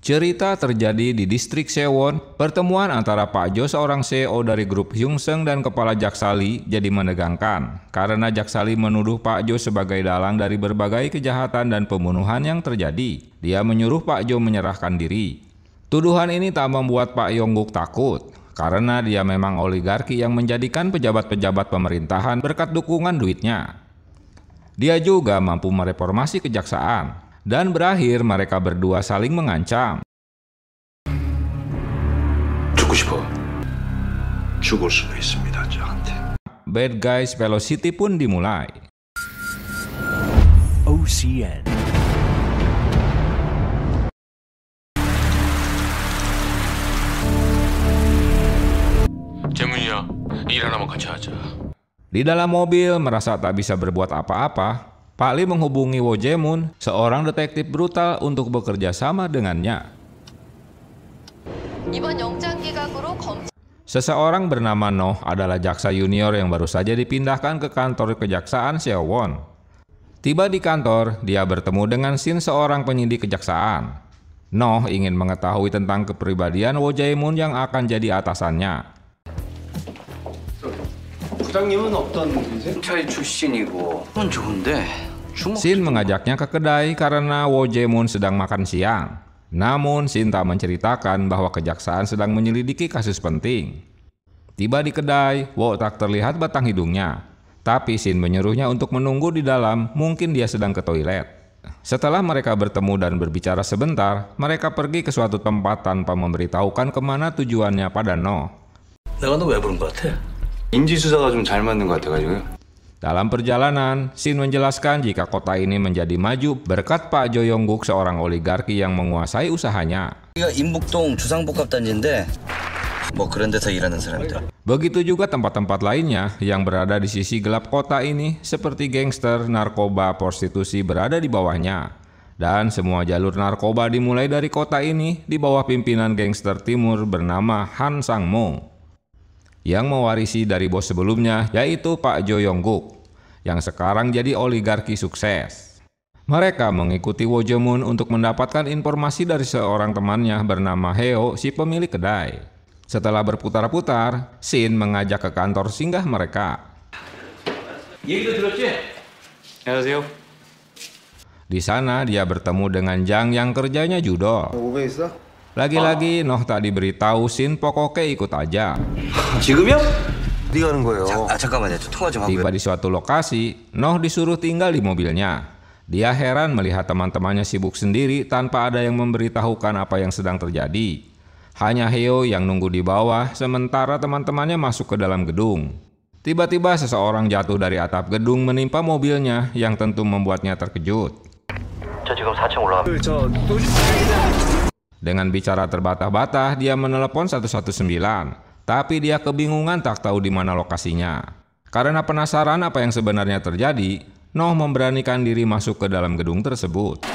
Cerita terjadi di distrik Sewon. Pertemuan antara Pak Jo, seorang CEO dari grup Hyungsung, dan Kepala Jaksali jadi menegangkan karena Jaksali menuduh Pak Jo sebagai dalang dari berbagai kejahatan dan pembunuhan yang terjadi. Dia menyuruh Pak Jo menyerahkan diri. Tuduhan ini tak membuat Pak Yongguk takut karena dia memang oligarki yang menjadikan pejabat-pejabat pemerintahan berkat dukungan duitnya. Dia juga mampu mereformasi kejaksaan. Dan berakhir mereka berdua saling mengancam. Bad Guys Velocity pun dimulai. OCN. Di dalam mobil merasa tak bisa berbuat apa-apa, Pak Lee menghubungi Wo Jae-moon, seorang detektif brutal, untuk bekerja sama dengannya. Seseorang bernama Noh adalah jaksa junior yang baru saja dipindahkan ke kantor kejaksaan Sewon. Tiba di kantor, dia bertemu dengan Shin, seorang penyidik kejaksaan. Noh ingin mengetahui tentang kepribadian Wo Jae-moon yang akan jadi atasannya. Shin mengajaknya ke kedai karena Wo Jae-moon sedang makan siang. Namun Shin tak menceritakan bahwa kejaksaan sedang menyelidiki kasus penting. Tiba di kedai, Wo tak terlihat batang hidungnya. Tapi Shin menyuruhnya untuk menunggu di dalam, mungkin dia sedang ke toilet. Setelah mereka bertemu dan berbicara sebentar, mereka pergi ke suatu tempat tanpa memberitahukan kemana tujuannya pada Noh. Dalam perjalanan, Shin menjelaskan jika kota ini menjadi maju berkat Pak Jo Yongguk, seorang oligarki yang menguasai usahanya. Begitu juga tempat-tempat lainnya yang berada di sisi gelap kota ini, seperti gangster, narkoba, prostitusi berada di bawahnya. Dan semua jalur narkoba dimulai dari kota ini di bawah pimpinan gangster timur bernama Han Sang-mo, yang mewarisi dari bos sebelumnya, yaitu Pak Jo Yongguk, yang sekarang jadi oligarki sukses. Mereka mengikuti Wo Jae-moon untuk mendapatkan informasi dari seorang temannya bernama Heo, si pemilik kedai. Setelah berputar-putar, Shin mengajak ke kantor singgah mereka. Di sana dia bertemu dengan Jang yang kerjanya judol. Lagi-lagi Noh tak diberitahu, Shin pokoknya ikut aja. Tiba di suatu lokasi, Noh disuruh tinggal di mobilnya. Dia heran melihat teman-temannya sibuk sendiri tanpa ada yang memberitahukan apa yang sedang terjadi. Hanya Heo yang nunggu di bawah, sementara teman-temannya masuk ke dalam gedung. Tiba-tiba seseorang jatuh dari atap gedung menimpa mobilnya, yang tentu membuatnya terkejut. Dengan bicara terbata-bata, dia menelepon 119, tapi dia kebingungan tak tahu di mana lokasinya. Karena penasaran apa yang sebenarnya terjadi, Noh memberanikan diri masuk ke dalam gedung tersebut.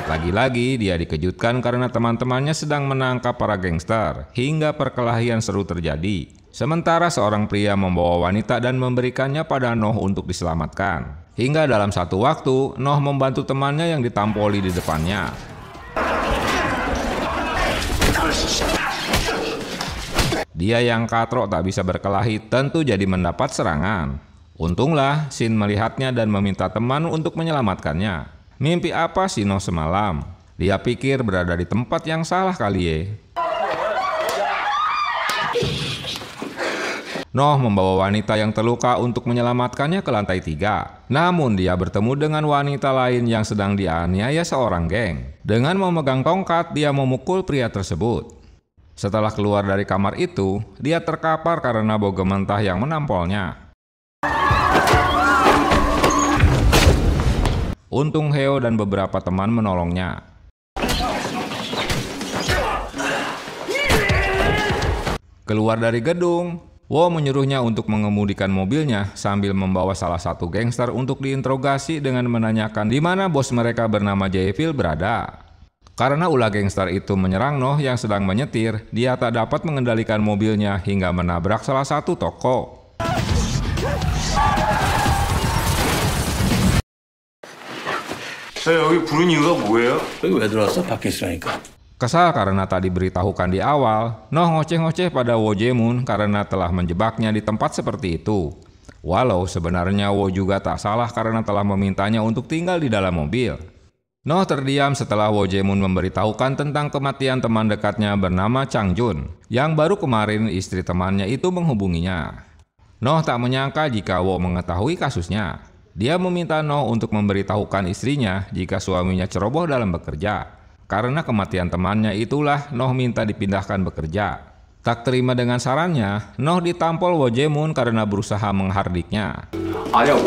Lagi-lagi dia dikejutkan karena teman-temannya sedang menangkap para gangster, hingga perkelahian seru terjadi. Sementara seorang pria membawa wanita dan memberikannya pada Noh untuk diselamatkan. Hingga dalam satu waktu, Noh membantu temannya yang ditampoli di depannya. Dia yang katrok tak bisa berkelahi tentu jadi mendapat serangan. Untunglah Shin melihatnya dan meminta teman untuk menyelamatkannya. Mimpi apa si Noh semalam? Dia pikir berada di tempat yang salah kali ya. Noh membawa wanita yang terluka untuk menyelamatkannya ke lantai 3. Namun dia bertemu dengan wanita lain yang sedang dianiaya seorang geng. Dengan memegang tongkat, dia memukul pria tersebut. Setelah keluar dari kamar itu, dia terkapar karena bau gementah yang menampolnya. Untung Heo dan beberapa teman menolongnya. Keluar dari gedung, Wo menyuruhnya untuk mengemudikan mobilnya sambil membawa salah satu gangster untuk diinterogasi dengan menanyakan di mana bos mereka bernama Jae-vil berada. Karena ulah gangster itu menyerang Noh yang sedang menyetir, dia tak dapat mengendalikan mobilnya hingga menabrak salah satu toko. 여기 부른 이유가 뭐예요? 여기 왜 들어왔어? 밖에 있으라니까. Kesal karena tak diberitahukan di awal, Noh ngoceh-ngoceh pada Wo Jae-moon karena telah menjebaknya di tempat seperti itu. Walau sebenarnya Wo juga tak salah karena telah memintanya untuk tinggal di dalam mobil. Noh terdiam setelah Wo Jae-moon memberitahukan tentang kematian teman dekatnya bernama Chang Jun, yang baru kemarin istri temannya itu menghubunginya. Noh tak menyangka jika Wo mengetahui kasusnya. Dia meminta Noh untuk memberitahukan istrinya jika suaminya ceroboh dalam bekerja. Karena kematian temannya itulah Noh minta dipindahkan bekerja. Tak terima dengan sarannya, Noh ditampol Wo Jae-moon karena berusaha menghardiknya. 아니야,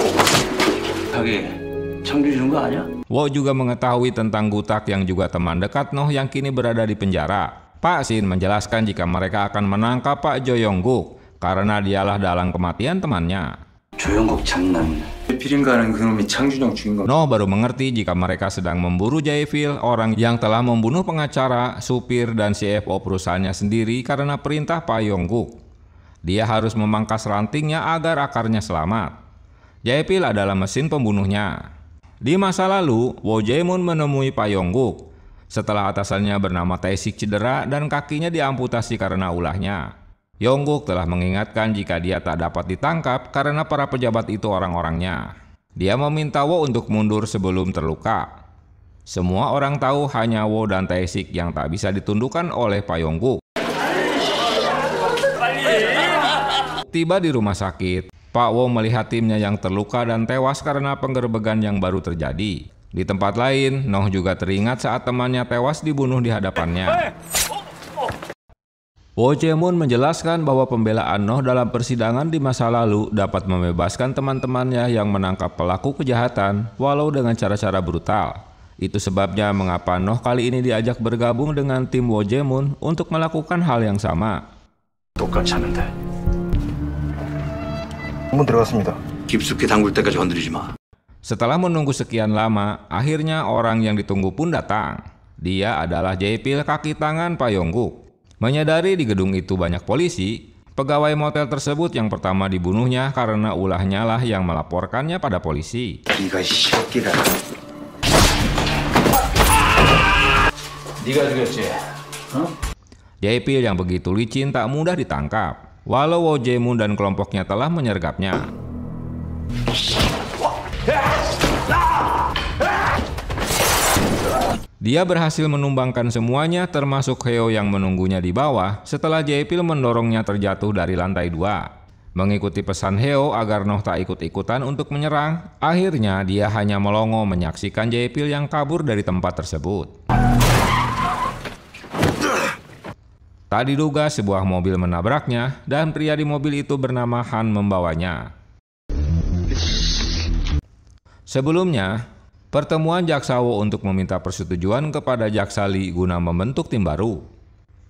자기 창준 주는 거 아니야? Wo juga mengetahui tentang Gutak yang juga teman dekat Noh yang kini berada di penjara. Pak Shin menjelaskan jika mereka akan menangkap Pak Jo Yong-guk karena dialah dalang kematian temannya. 조영국 장남. 필인가는 그놈이 창준형 죽인 거. Noh baru mengerti jika mereka sedang memburu Jae-pil, orang yang telah membunuh pengacara, supir, dan CFO perusahaannya sendiri karena perintah Pak Yong-guk. Dia harus memangkas rantingnya agar akarnya selamat. Jae-pil adalah mesin pembunuhnya. Di masa lalu, Wo Jae-moon menemui Pak Yong-guk setelah atasannya bernama Tae-sik cedera dan kakinya diamputasi karena ulahnya. Yong-guk telah mengingatkan jika dia tak dapat ditangkap karena para pejabat itu orang-orangnya. Dia meminta Wo untuk mundur sebelum terluka. Semua orang tahu hanya Wo dan Tae-sik yang tak bisa ditundukkan oleh Pak Yong-guk. Tiba di rumah sakit, Pak Wo melihat timnya yang terluka dan tewas karena penggerbegan yang baru terjadi. Di tempat lain, Noh juga teringat saat temannya tewas dibunuh di hadapannya. Wo Jae-moon menjelaskan bahwa pembelaan Noh dalam persidangan di masa lalu dapat membebaskan teman-temannya yang menangkap pelaku kejahatan walau dengan cara-cara brutal. Itu sebabnya mengapa Noh kali ini diajak bergabung dengan tim Wo Jae-moon untuk melakukan hal yang sama. 똑같이 하는데. 문 들어갔습니다. 깊숙이 담글 때까지 건드리지 마. Setelah menunggu sekian lama, akhirnya orang yang ditunggu pun datang. Dia adalah Jae-pil kaki tangan Pak Yong-guk. Menyadari di gedung itu banyak polisi, pegawai motel tersebut yang pertama dibunuhnya karena ulahnya lah yang melaporkannya pada polisi. 네가 이 새끼가. 네가 죽였지? Jae-pil yang begitu licin tak mudah ditangkap, walau Wo Jae-moon dan kelompoknya telah menyergapnya. Dia berhasil menumbangkan semuanya termasuk Heo yang menunggunya di bawah setelah Jae-pil mendorongnya terjatuh dari lantai 2. Mengikuti pesan Heo agar Noh tak ikut-ikutan untuk menyerang, akhirnya dia hanya melongo menyaksikan Jae-pil yang kabur dari tempat tersebut. Tak diduga sebuah mobil menabraknya dan pria di mobil itu bernama Han membawanya. Sebelumnya, pertemuan Jaksa Wo untuk meminta persetujuan kepada Jaksa Lee guna membentuk tim baru.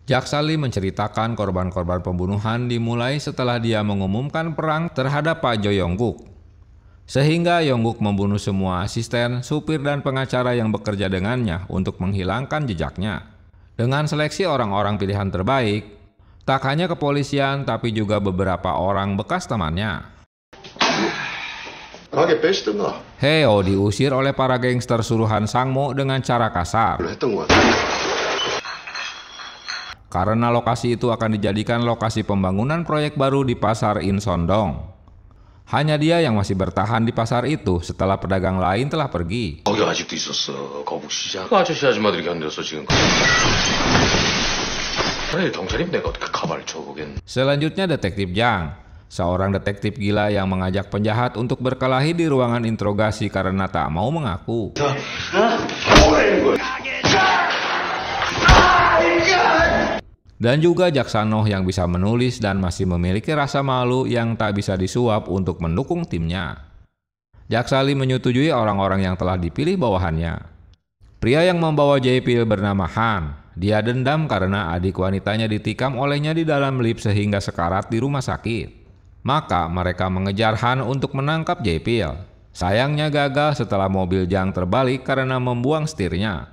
Jaksa Lee menceritakan korban-korban pembunuhan dimulai setelah dia mengumumkan perang terhadap Pak Jo Yong-guk. Sehingga Yong-guk membunuh semua asisten, supir, dan pengacara yang bekerja dengannya untuk menghilangkan jejaknya. Dengan seleksi orang-orang pilihan terbaik, tak hanya kepolisian tapi juga beberapa orang bekas temannya. Heo diusir oleh para gangster suruhan Sangmo dengan cara kasar. Karena lokasi itu akan dijadikan lokasi pembangunan proyek baru di pasar Insondong. Hanya dia yang masih bertahan di pasar itu setelah pedagang lain telah pergi. Selanjutnya detektif Jang, seorang detektif gila yang mengajak penjahat untuk berkelahi di ruangan interogasi karena tak mau mengaku. Dan juga Jaksa Noh yang bisa menulis dan masih memiliki rasa malu yang tak bisa disuap untuk mendukung timnya. Jaksa Lee menyetujui orang-orang yang telah dipilih bawahannya. Pria yang membawa Jae-pil bernama Han. Dia dendam karena adik wanitanya ditikam olehnya di dalam lift sehingga sekarat di rumah sakit. Maka mereka mengejar Han untuk menangkap Jae-pil. Sayangnya gagal setelah mobil Jang terbalik karena membuang setirnya.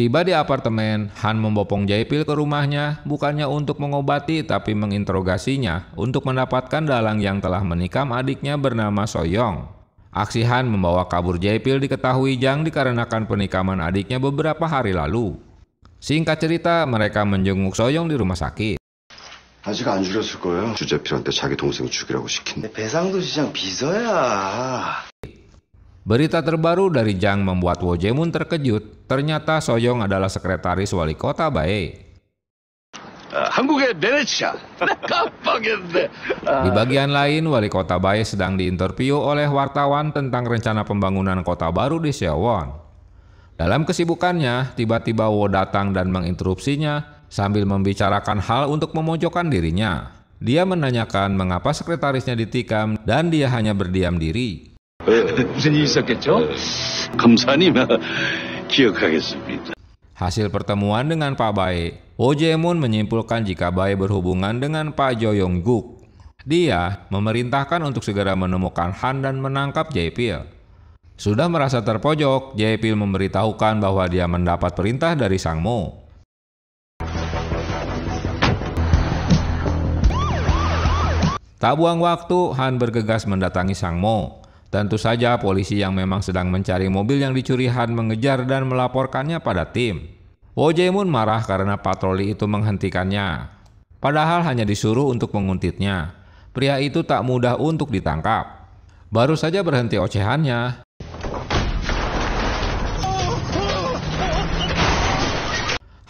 Tiba di apartemen, Han membopong Jae-pil ke rumahnya bukannya untuk mengobati tapi menginterogasinya untuk mendapatkan dalang yang telah menikam adiknya bernama So-young. Aksi Han membawa kabur Jae-pil diketahui Jang dikarenakan penikaman adiknya beberapa hari lalu. Singkat cerita, mereka menjenguk So-young di rumah sakit. 아직 안 죽였을 거예요. 주재필한테 자기 동생 죽이라고 시킨대. 배상도 시장 비서야. Berita terbaru dari Jang membuat Wo Jae-moon terkejut. Ternyata So-young adalah sekretaris wali kota Bae. 한국의 베네치아. 깜빡했네. Di bagian lain, wali kota Bae sedang diinterview oleh wartawan tentang rencana pembangunan kota baru di Seowon. Dalam kesibukannya, tiba-tiba Wo datang dan menginterupsinya sambil membicarakan hal untuk memojokkan dirinya. Dia menanyakan mengapa sekretarisnya ditikam dan dia hanya berdiam diri. 무슨 일 있었겠죠? 감사님 기억하겠습니다. Hasil pertemuan dengan Pak Bae, Wo Jae-moon menyimpulkan jika Bae berhubungan dengan Pak Jo Yong-guk. Dia memerintahkan untuk segera menemukan Han dan menangkap Jae-pil. Sudah merasa terpojok, Jae-pil memberitahukan bahwa dia mendapat perintah dari Sang Mo. Tak buang waktu, Han bergegas mendatangi Sang Mo. Tentu saja polisi yang memang sedang mencari mobil yang dicuri Han mengejar dan melaporkannya pada tim. Wo Jae-moon marah karena patroli itu menghentikannya. Padahal hanya disuruh untuk menguntitnya. Pria itu tak mudah untuk ditangkap. Baru saja berhenti ocehannya,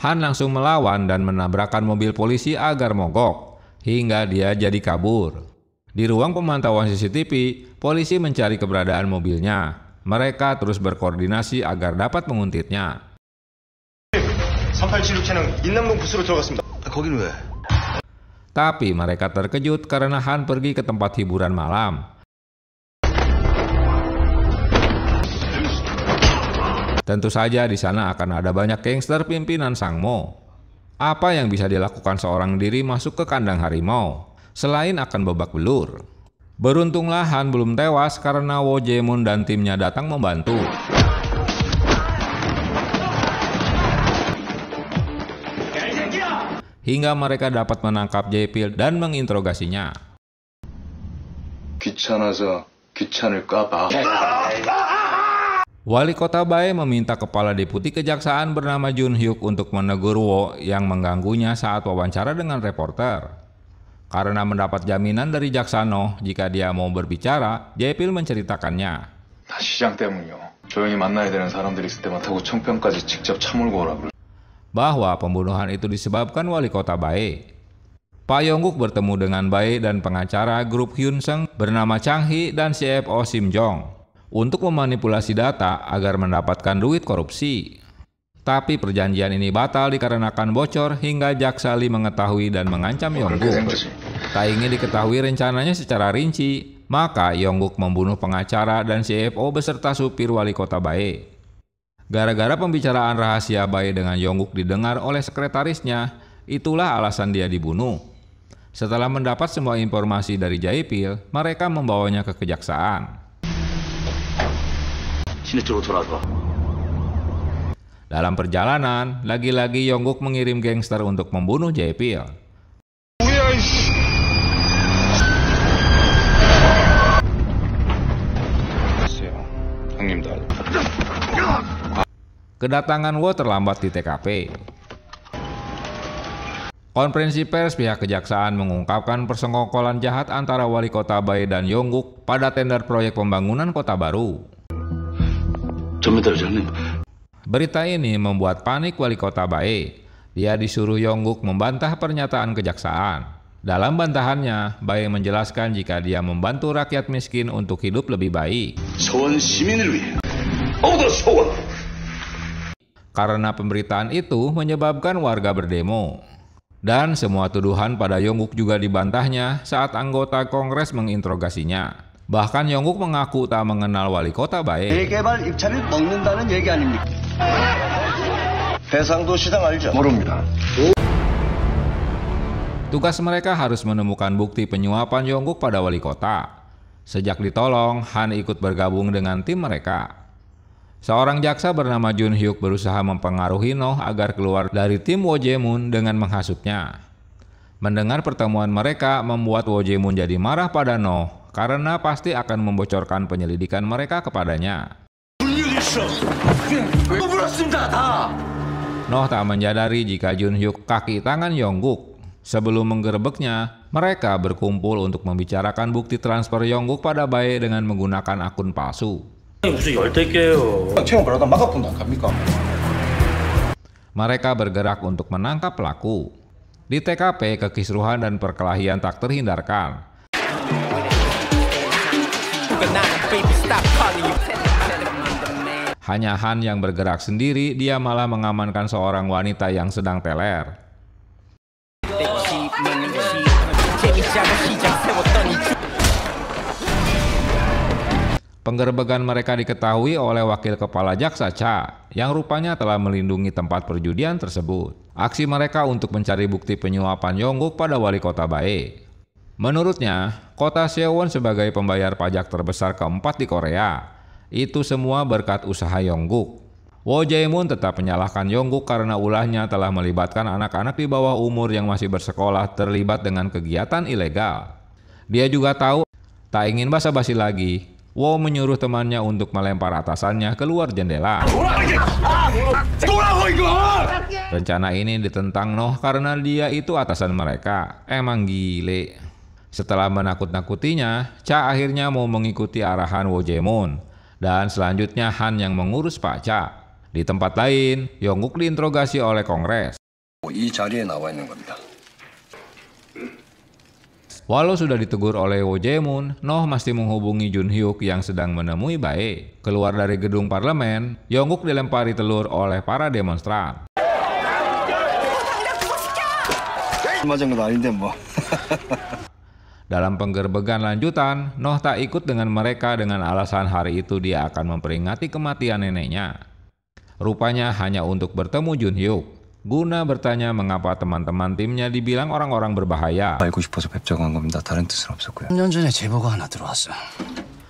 Han langsung melawan dan menabrakkan mobil polisi agar mogok, hingga dia jadi kabur. Di ruang pemantauan CCTV, polisi mencari keberadaan mobilnya. Mereka terus berkoordinasi agar dapat menguntitnya. 3876차는 인남동 부스로 들어갔습니다. 거긴 왜? Tapi mereka terkejut karena Han pergi ke tempat hiburan malam. Tentu saja di sana akan ada banyak gangster pimpinan Sang Mo. Apa yang bisa dilakukan seorang diri masuk ke kandang harimau, selain akan babak belur? Beruntunglah Han belum tewas karena Wo Jae-moon dan timnya datang membantu. Hingga mereka dapat menangkap Jae-pil dan menginterogasinya. 귀찮아서 귀찮을까 봐. Wali kota Bae meminta kepala deputi kejaksaan bernama Jun Hyuk untuk menegur Wo yang mengganggunya saat wawancara dengan reporter. Karena mendapat jaminan dari jaksa Noh jika dia mau berbicara, Jae-pil menceritakannya. 다 시장 때문이요. 조용히 만나야 되는 사람들 있을 때만 타고 청평까지 직접 차 몰고 오라 그래. Bahwa pembunuhan itu disebabkan wali kota Bae. Pak Yong-guk bertemu dengan Bae dan pengacara grup Hyun Sung bernama Chang Hee dan CFO Sim Jong untuk memanipulasi data agar mendapatkan duit korupsi. Tapi perjanjian ini batal dikarenakan bocor hingga jaksa Lee mengetahui dan mengancam Yong-guk. Tak ingin diketahui rencananya secara rinci, maka Yong-guk membunuh pengacara dan CFO beserta supir wali kota Bae. Gara-gara pembicaraan rahasia Bae dengan Yong-guk didengar oleh sekretarisnya, itulah alasan dia dibunuh. Setelah mendapat semua informasi dari Jae-pil, mereka membawanya ke kejaksaan. 시내 쪽으로 돌아와. Dalam perjalanan, lagi-lagi Yong-guk mengirim gangster untuk membunuh Jae-pil. 형님들. Kedatangan Wo terlambat di TKP. Konferensi pers pihak kejaksaan mengungkapkan persekongkolan jahat antara wali kota Bae dan Yong-guk pada tender proyek pembangunan kota baru. Berita ini membuat panik wali kota Bae. Dia disuruh Yong-guk membantah pernyataan kejaksaan. Dalam bantahannya, Bae menjelaskan jika dia membantu rakyat miskin untuk hidup lebih baik. 소원 시민을 위해. 모두 소원. Karena pemberitaan itu menyebabkan warga berdemo. Dan semua tuduhan pada Yong-guk juga dibantahnya saat anggota Kongres menginterogasinya. Bahkan Yong-guk mengaku tak mengenal wali kota Bae. 대개발 입찰을 먹는다는 얘기 아닙니까? 배상도 시장 알죠? 모릅니다. Tugas mereka harus menemukan bukti penyuapan Yong-guk pada wali kota. Sejak ditolong, Han ikut bergabung dengan tim mereka. Seorang jaksa bernama Jun Hyuk berusaha mempengaruhi Noh agar keluar dari tim Wo Jae-moon dengan menghasutnya. Mendengar pertemuan mereka membuat Wo Jae-moon jadi marah pada Noh karena pasti akan membocorkan penyelidikan mereka kepadanya. Noh tak menyadari jika Jun Hyuk kaki tangan Yongguk. Sebelum menggerebeknya, mereka berkumpul untuk membicarakan bukti transfer Yongguk pada Bae dengan menggunakan akun palsu. Mereka bergerak untuk menangkap pelaku. Di TKP, kekisruhan dan perkelahian tak terhindarkan. Hanya Han yang bergerak sendiri, dia malah mengamankan seorang wanita yang sedang teler. Penggerebekan mereka diketahui oleh wakil kepala jaksa Cha, yang rupanya telah melindungi tempat perjudian tersebut. Aksi mereka untuk mencari bukti penyuapan Yongguk pada wali kota Bae. Menurutnya, kota Sewon sebagai pembayar pajak terbesar keempat di Korea. Itu semua berkat usaha Yongguk. Wo Jae-moon tetap menyalahkan Yongguk karena ulahnya telah melibatkan anak-anak di bawah umur yang masih bersekolah terlibat dengan kegiatan ilegal. Dia juga tahu, tak ingin basa-basi lagi, Wo menyuruh temannya untuk melempar atasannya keluar jendela. Rencana ini ditentang Noh karena dia itu atasan mereka. Emang gile. Setelah menakut-nakutinya, Cha akhirnya mau mengikuti arahan Wo Jae-moon. Dan selanjutnya Han yang mengurus Pak Cha. Di tempat lain, Yongguk diinterogasi oleh Kongres. Walau sudah ditegur oleh Wo Jae-moon, Noh masih menghubungi Jun Hyuk yang sedang menemui Bae. Keluar dari gedung parlemen, Yongguk dilempari telur oleh para demonstran. Dalam penggerbegan lanjutan, Noh tak ikut dengan mereka dengan alasan hari itu dia akan memperingati kematian neneknya. Rupanya hanya untuk bertemu Jun Hyuk. Guna bertanya mengapa teman-teman timnya dibilang orang-orang berbahaya.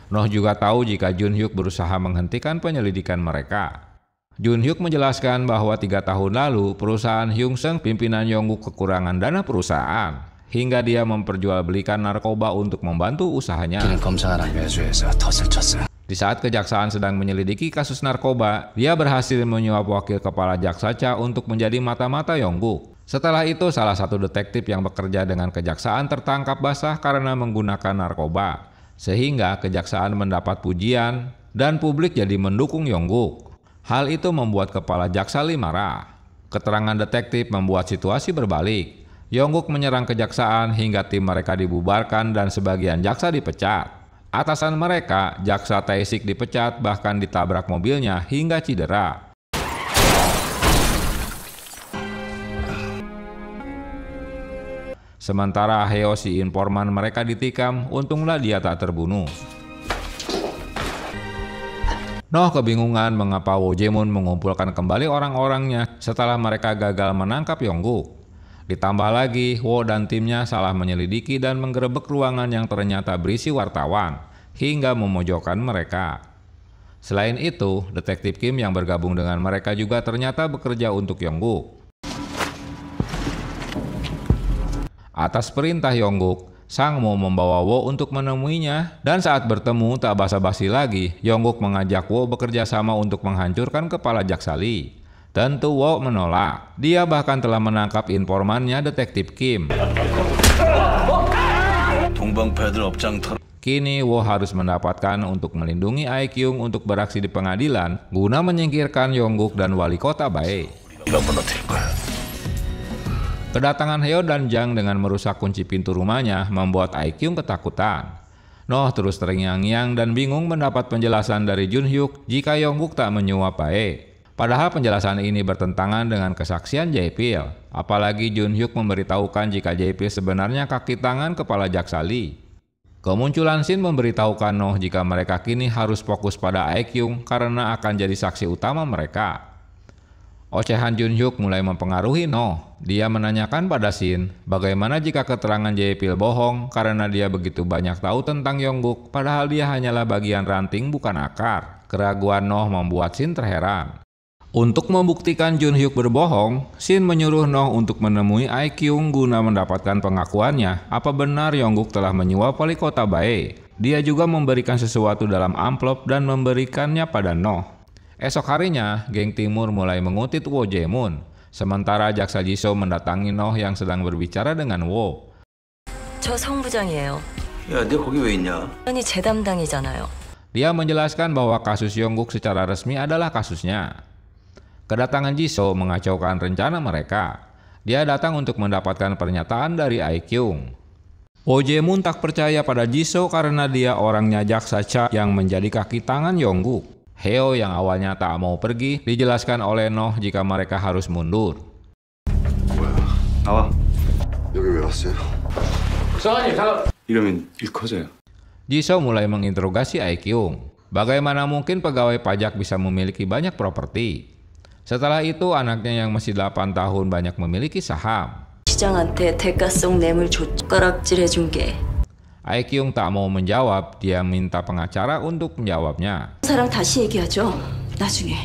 Noh juga tahu jika Jun Hyuk berusaha menghentikan penyelidikan mereka. Jun Hyuk menjelaskan bahwa 3 tahun lalu perusahaan Hyung Seung pimpinan Yongguk kekurangan dana perusahaan hingga dia memperjualbelikan narkoba untuk membantu usahanya. Di saat kejaksaan sedang menyelidiki kasus narkoba, dia berhasil menyuap wakil kepala jaksa Cha untuk menjadi mata-mata Yongguk. Setelah itu, salah satu detektif yang bekerja dengan kejaksaan tertangkap basah karena menggunakan narkoba, sehingga kejaksaan mendapat pujian dan publik jadi mendukung Yongguk. Hal itu membuat kepala jaksa Lee marah. Keterangan detektif membuat situasi berbalik. Yongguk menyerang kejaksaan hingga tim mereka dibubarkan dan sebagian jaksa dipecat. Atasan mereka, jaksa Tae-sik dipecat bahkan ditabrak mobilnya hingga cedera. Sementara Heo si informan mereka ditikam, untunglah dia tak terbunuh. Noh kebingungan mengapa Wo Jae-moon mengumpulkan kembali orang-orangnya setelah mereka gagal menangkap Yongguk. Ditambah lagi, Wo dan timnya salah menyelidiki dan menggerebek ruangan yang ternyata berisi wartawan, hingga memojokkan mereka. Selain itu, detektif Kim yang bergabung dengan mereka juga ternyata bekerja untuk Yongguk. Atas perintah Yongguk, Sang Mo membawa Wo untuk menemuinya, dan saat bertemu tak basa-basi lagi, Yongguk mengajak Wo bekerja sama untuk menghancurkan kepala jaksa Lee. Tentu Wo menolak. Dia bahkan telah menangkap informannya detektif Kim. Kini Wo harus mendapatkan untuk melindungi Ae-kyung untuk beraksi di pengadilan guna menyingkirkan Yongguk dan wali kota Bae. Kedatangan Heo dan Jang dengan merusak kunci pintu rumahnya membuat Ae-kyung ketakutan. Noh terus terngiang-ngiang dan bingung mendapat penjelasan dari Jun Hyuk jika Yongguk tak menyuap Bae. Padahal penjelasan ini bertentangan dengan kesaksian Jae-pil. Apalagi Jun Hyuk memberitahukan jika Jae-pil sebenarnya kaki tangan kepala jaksa Lee. Kemunculan Shin memberitahukan Noh jika mereka kini harus fokus pada Ae-kyung karena akan jadi saksi utama mereka. Ocehan Jun Hyuk mulai mempengaruhi Noh. Dia menanyakan pada Shin, bagaimana jika keterangan Jae-pil bohong karena dia begitu banyak tahu tentang Yongguk, padahal dia hanyalah bagian ranting bukan akar. Keraguan Noh membuat Shin terheran. Untuk membuktikan Jun Hyuk berbohong, Shin menyuruh Noh untuk menemui Ae Kyung guna mendapatkan pengakuannya apa benar Yongguk telah menyuap wali kota Bae. Dia juga memberikan sesuatu dalam amplop dan memberikannya pada Noh. Esok harinya, geng timur mulai mengutit Wo Jae-moon, sementara jaksa Jisoo mendatangi Noh yang sedang berbicara dengan Wo. 저 성부장이에요. 야, 내 거기 왜 있냐? 당연히 제 담당이잖아요. Dia menjelaskan bahwa kasus Yongguk secara resmi adalah kasusnya. Kedatangan Jisoo mengacaukan rencana mereka. Dia datang untuk mendapatkan pernyataan dari Ae Kyung. Wo Jae-moon tak percaya pada Jisoo karena dia orangnya jaksa Cha yang menjadi kaki tangan Yongguk. Heo yang awalnya tak mau pergi dijelaskan oleh Noh jika mereka harus mundur. 나와. 여기 왜 왔어요? 이러면 일 커져요. Jisoo mulai menginterogasi Ae Kyung. Bagaimana mungkin pegawai pajak bisa memiliki banyak properti? Setelah itu anaknya yang masih 8 tahun banyak memiliki saham. 시장한테 대가성 뇌물 젓가락질 해준 게 Ae Kyung tak mau menjawab, dia minta pengacara untuk menjawabnya. 사랑 다시 얘기하죠. 나중에.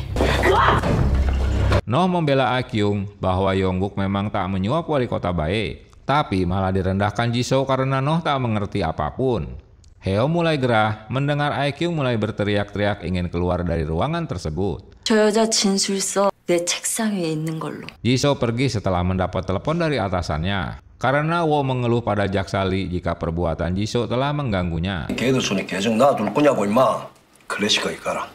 Noh membela Ae Kyung bahwa Yongguk memang tak menyuap wali kota Bae, tapi malah direndahkan Jisoo karena Noh tak mengerti apapun. Heo mulai gerah mendengar Ae Kyung mulai berteriak-teriak ingin keluar dari ruangan tersebut. 저 여자 진술서 내 책상 위에 있는 걸로. Jisoo pergi setelah mendapat telepon dari atasannya. Karena Wo mengeluh pada jaksa Lee jika perbuatan Jisoo telah mengganggunya. 걔도 손에 계정 놔둘 거냐고 임마. 클래식하게 가라.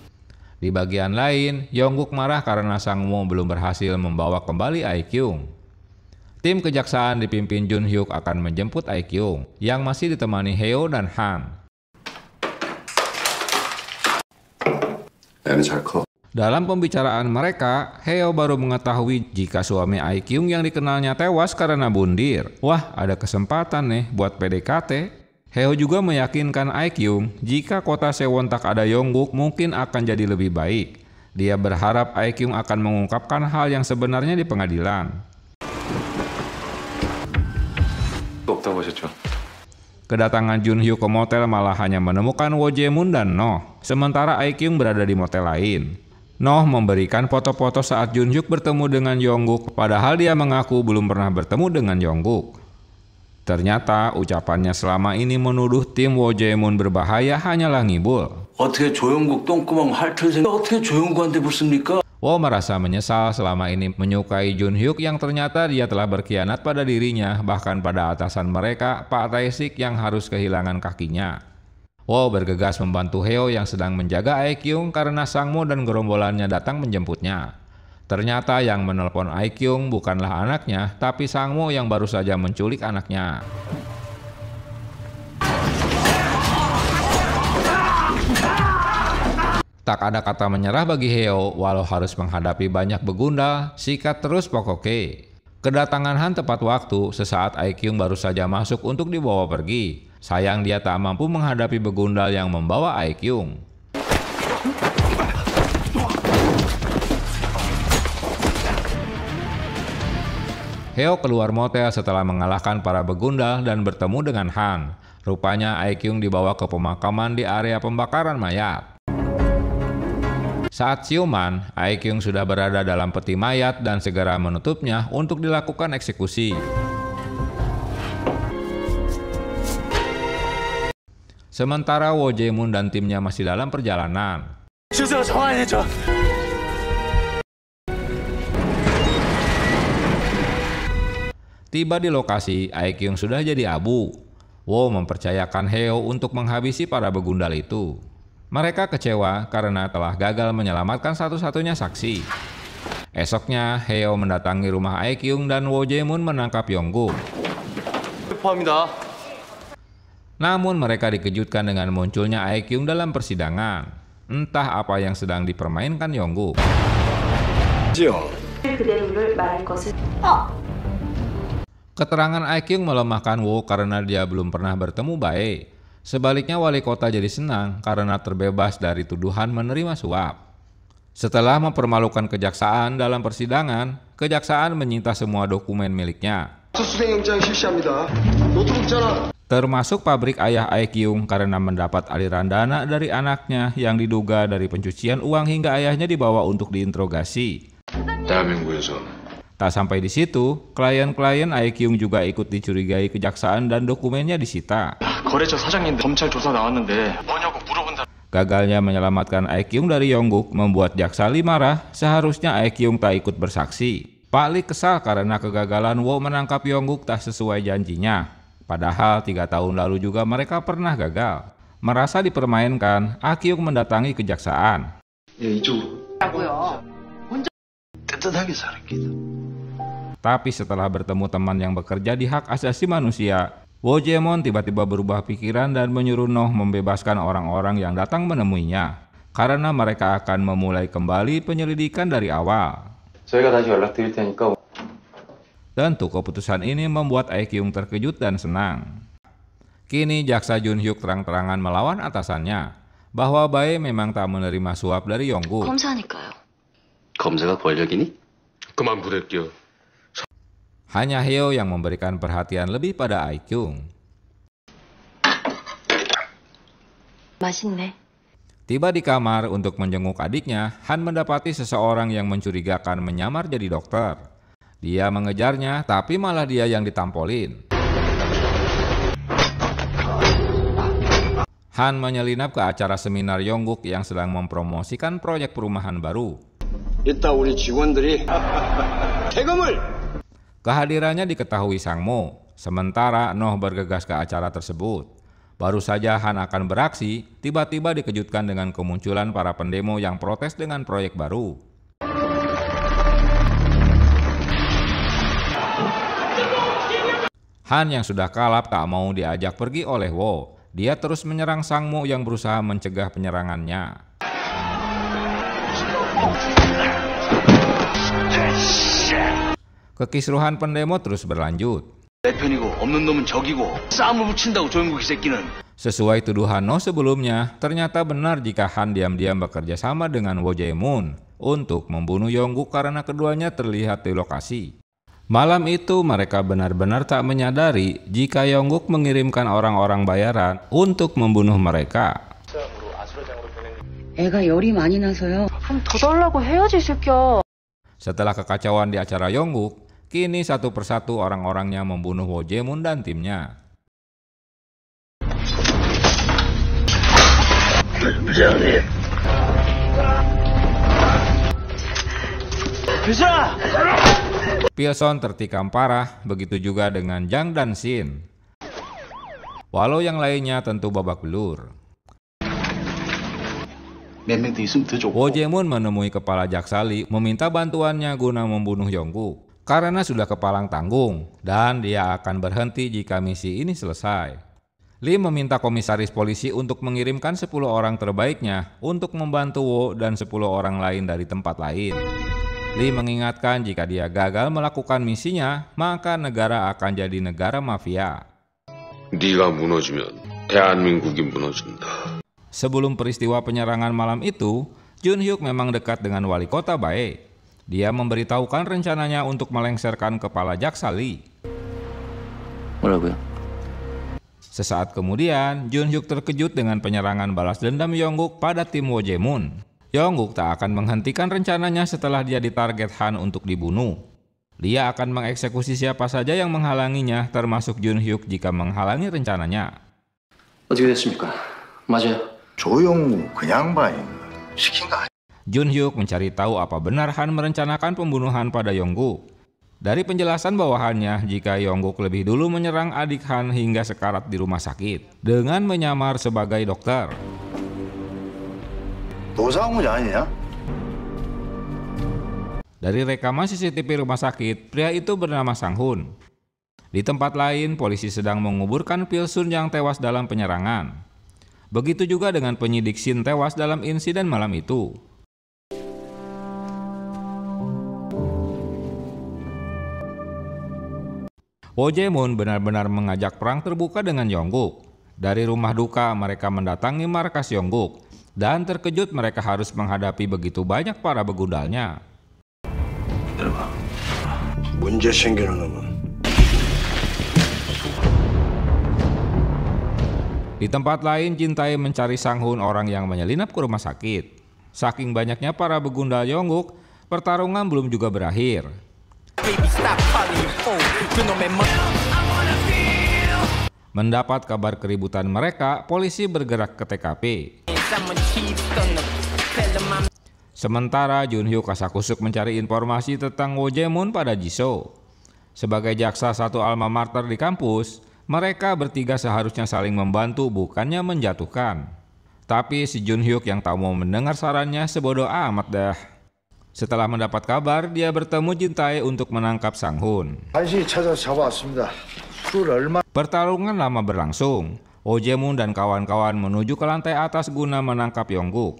Di bagian lain, Yongguk marah karena Sang Mo belum berhasil membawa kembali Ae Kyung. Tim kejaksaan dipimpin Jun Hyuk akan menjemput Ae Kyung yang masih ditemani Heo dan Han. 애는 잘 커. Dalam pembicaraan mereka, Heo baru mengetahui jika suami Ae Kyung yang dikenalnya tewas karena bundir. Wah, ada kesempatan nih buat PDKT. Heo juga meyakinkan Ae Kyung jika kota Sewon tak ada Yongguk mungkin akan jadi lebih baik. Dia berharap Ae Kyung akan mengungkapkan hal yang sebenarnya di pengadilan. 없다고 하셨죠? Kedatangan Jun Hyuk ke motel malah hanya menemukan Wo Jae-moon dan Noh, sementara Ae Kyung berada di motel lain. Noh memberikan foto-foto saat Jun Hyuk bertemu dengan Yongguk, padahal dia mengaku belum pernah bertemu dengan Yongguk. Ternyata ucapannya selama ini menuduh tim Wo Jae-moon berbahaya hanyalah ngibul. 어떻게 조영국 똥구멍 핥을 생각 어떻게 조영구한테 묻습니까? Wo merasa menyesal selama ini menyukai Jun Hyuk yang ternyata dia telah berkhianat pada dirinya, bahkan pada atasan mereka, Pak Tae-sik yang harus kehilangan kakinya. Wo bergegas membantu Heo yang sedang menjaga Ae Kyung karena Sang Mo dan gerombolannya datang menjemputnya. Ternyata yang menelpon Ae Kyung bukanlah anaknya, tapi Sang Mo yang baru saja menculik anaknya. Tak ada kata menyerah bagi Heo, walau harus menghadapi banyak begundal, sikat terus pokoknya. Kedatangan Han tepat waktu, sesaat Ae Kyung baru saja masuk untuk dibawa pergi. Sayang dia tak mampu menghadapi begundal yang membawa Ae Kyung. Heo keluar motel setelah mengalahkan para begundal dan bertemu dengan Han. Rupanya Ae Kyung dibawa ke pemakaman di area pembakaran mayat. Saat siuman, Ae Kyung sudah berada dalam peti mayat dan segera menutupnya untuk dilakukan eksekusi. Sementara Wo Jae-moon dan timnya masih dalam perjalanan. Tiba di lokasi, Ae Kyung sudah jadi abu. Wo mempercayakan Heo untuk menghabisi para begundal itu. Mereka kecewa karena telah gagal menyelamatkan satu-satunya saksi. Esoknya, Heo mendatangi rumah Ae Kyung dan Wo Jae-moon menangkap Yongguk. 포함이다. Namun mereka dikejutkan dengan munculnya Ae Kyung dalam persidangan. Entah apa yang sedang dipermainkan Yongguk. Keterangan Ae Kyung melemahkan Wo karena dia belum pernah bertemu Bae. Sebaliknya wali kota jadi senang karena terbebas dari tuduhan menerima suap. Setelah mempermalukan kejaksaan dalam persidangan, kejaksaan menyita semua dokumen miliknya. 수생영장 실시합니다. 노트북 전화. Termasuk pabrik ayah Aekyung karena mendapat aliran dana dari anaknya yang diduga dari pencucian uang hingga ayahnya dibawa untuk diinterogasi. 대한민국에서 Tak sampai di situ, klien-klien Aekyung juga ikut dicurigai kejaksaan dan dokumennya disita. 거래처 사장님 검찰 조사 나왔는데 뭐냐고 물어본다. Gagalnya menyelamatkan Aekyung dari Yongguk membuat jaksa Lee marah, seharusnya Aekyung tak ikut bersaksi. Pak Lee kesal karena kegagalan Wo menangkap Yongguk tak sesuai janjinya. Padahal 3 tahun lalu juga mereka pernah gagal. Merasa dipermainkan, Aekyung mendatangi kejaksaan. 뜨뜻하게 살았기도. Tapi setelah bertemu teman yang bekerja di hak asasi manusia, Wo Jae-mon tiba-tiba berubah pikiran dan menyuruh Noh membebaskan orang-orang yang datang menemuinya, karena mereka akan memulai kembali penyelidikan dari awal. 저희가 다시 연락드릴 테니까. Tentu keputusan ini membuat Aekyung terkejut dan senang. Kini jaksa Jun Hyuk terang-terangan melawan atasannya, bahwa Bae memang tak menerima suap dari Yongguk. 검사니까요. 검사가 권력이니? 그만 부를게요. Hanya Heo yang memberikan perhatian lebih pada Aekyung. 맛있네. Tiba di kamar untuk menjenguk adiknya, Han mendapati seseorang yang mencurigakan menyamar jadi dokter. Dia mengejarnya, tapi malah dia yang ditampolin. Han menyelinap ke acara seminar Yongguk yang sedang mempromosikan proyek perumahan baru. 이따 우리 직원들이 대금을. Kehadirannya diketahui Sang Mo, sementara Noh bergegas ke acara tersebut. Baru saja Han akan beraksi, tiba-tiba dikejutkan dengan kemunculan para pendemo yang protes dengan proyek baru. Han yang sudah kalap tak mau diajak pergi oleh Wo. Dia terus menyerang Sang Mo yang berusaha mencegah penyerangannya. Kekisruhan pendemo terus berlanjut. 내 편이고 없는 놈은 적이고 싸움을 붙인다고 조영국 이 새끼는. Sesuai tuduhan Noh sebelumnya, ternyata benar jika Han diam-diam bekerja sama dengan Wo Jae-moon untuk membunuh Yongguk karena keduanya terlihat di lokasi. Malam itu mereka benar-benar tak menyadari jika Yongguk mengirimkan orang-orang bayaran untuk membunuh mereka. 애가 열이 많이 나서요. 그럼 더 달라고 해야지, 새끼야. Setelah kekacauan di acara Yongguk, kini satu persatu orang-orangnya membunuh Wo Jae-moon dan timnya. 부장님. Pilson tertikam parah, begitu juga dengan Jang dan Shin. Walau yang lainnya tentu babak belur. Wo Jae-moon menemui kepala jaksa Lee meminta bantuannya guna membunuh Yongguk karena sudah kepalang tanggung dan dia akan berhenti jika misi ini selesai. Lee meminta komisaris polisi untuk mengirimkan 10 orang terbaiknya untuk membantu Wo dan 10 orang lain dari tempat lain. Lee mengingatkan jika dia gagal melakukan misinya, maka negara akan jadi negara mafia. 네가 무너지면 대한민국이 무너진다. Sebelum peristiwa penyerangan malam itu, Jun Hyuk memang dekat dengan wali kota Bae. Dia memberitahukan rencananya untuk melengsarkan kepala jaksa Lee. 뭐라고요? Sesaat kemudian, Jun Hyuk terkejut dengan penyerangan balas dendam Yongguk pada tim Wo Jae-moon. Yongguk tak akan menghentikan rencananya setelah dia ditarget Han untuk dibunuh. Dia akan mengeksekusi siapa saja yang menghalanginya, termasuk Jun Hyuk jika menghalangi rencananya. 어떻게 됐습니까? 맞아요. 조용우 그 양반이 시킨 거 아니야. Jun Hyuk mencari tahu apa benar Han merencanakan pembunuhan pada Yongguk. Dari penjelasan bawahannya, jika Yongguk lebih dulu menyerang adik Han hingga sekarat di rumah sakit dengan menyamar sebagai dokter. 노상훈이 아니냐? Dari rekaman CCTV rumah sakit, pria itu bernama Sang Hun. Di tempat lain, polisi sedang menguburkan Pilsun yang tewas dalam penyerangan. Begitu juga dengan penyidik Shin tewas dalam insiden malam itu. Wo Jae-moon benar-benar mengajak perang terbuka dengan Yongguk. Dari rumah duka mereka mendatangi markas Yongguk. Dan terkejut mereka harus menghadapi begitu banyak para begundalnya. 문제 생기는 놈은 Di tempat lain, Jin Tae mencari Sang-hun, orang yang menyelinap ke rumah sakit. Saking banyaknya para begundal Yongguk, pertarungan belum juga berakhir. Mendapat kabar keributan mereka, polisi bergerak ke TKP. Sementara Junhyuk kasakusuk mencari informasi tentang Wo Jae-moon pada Jisoo. Sebagai jaksa satu alma mater di kampus, mereka bertiga seharusnya saling membantu, bukannya menjatuhkan. Tapi si Junhyuk yang tak mau mendengar sarannya, sebodoh amat dah. Setelah mendapat kabar, dia bertemu Jin Tae untuk menangkap Sang-hun. Pertarungan lama berlangsung. Wo Jae-moon dan kawan-kawan menuju ke lantai atas guna menangkap Yongguk.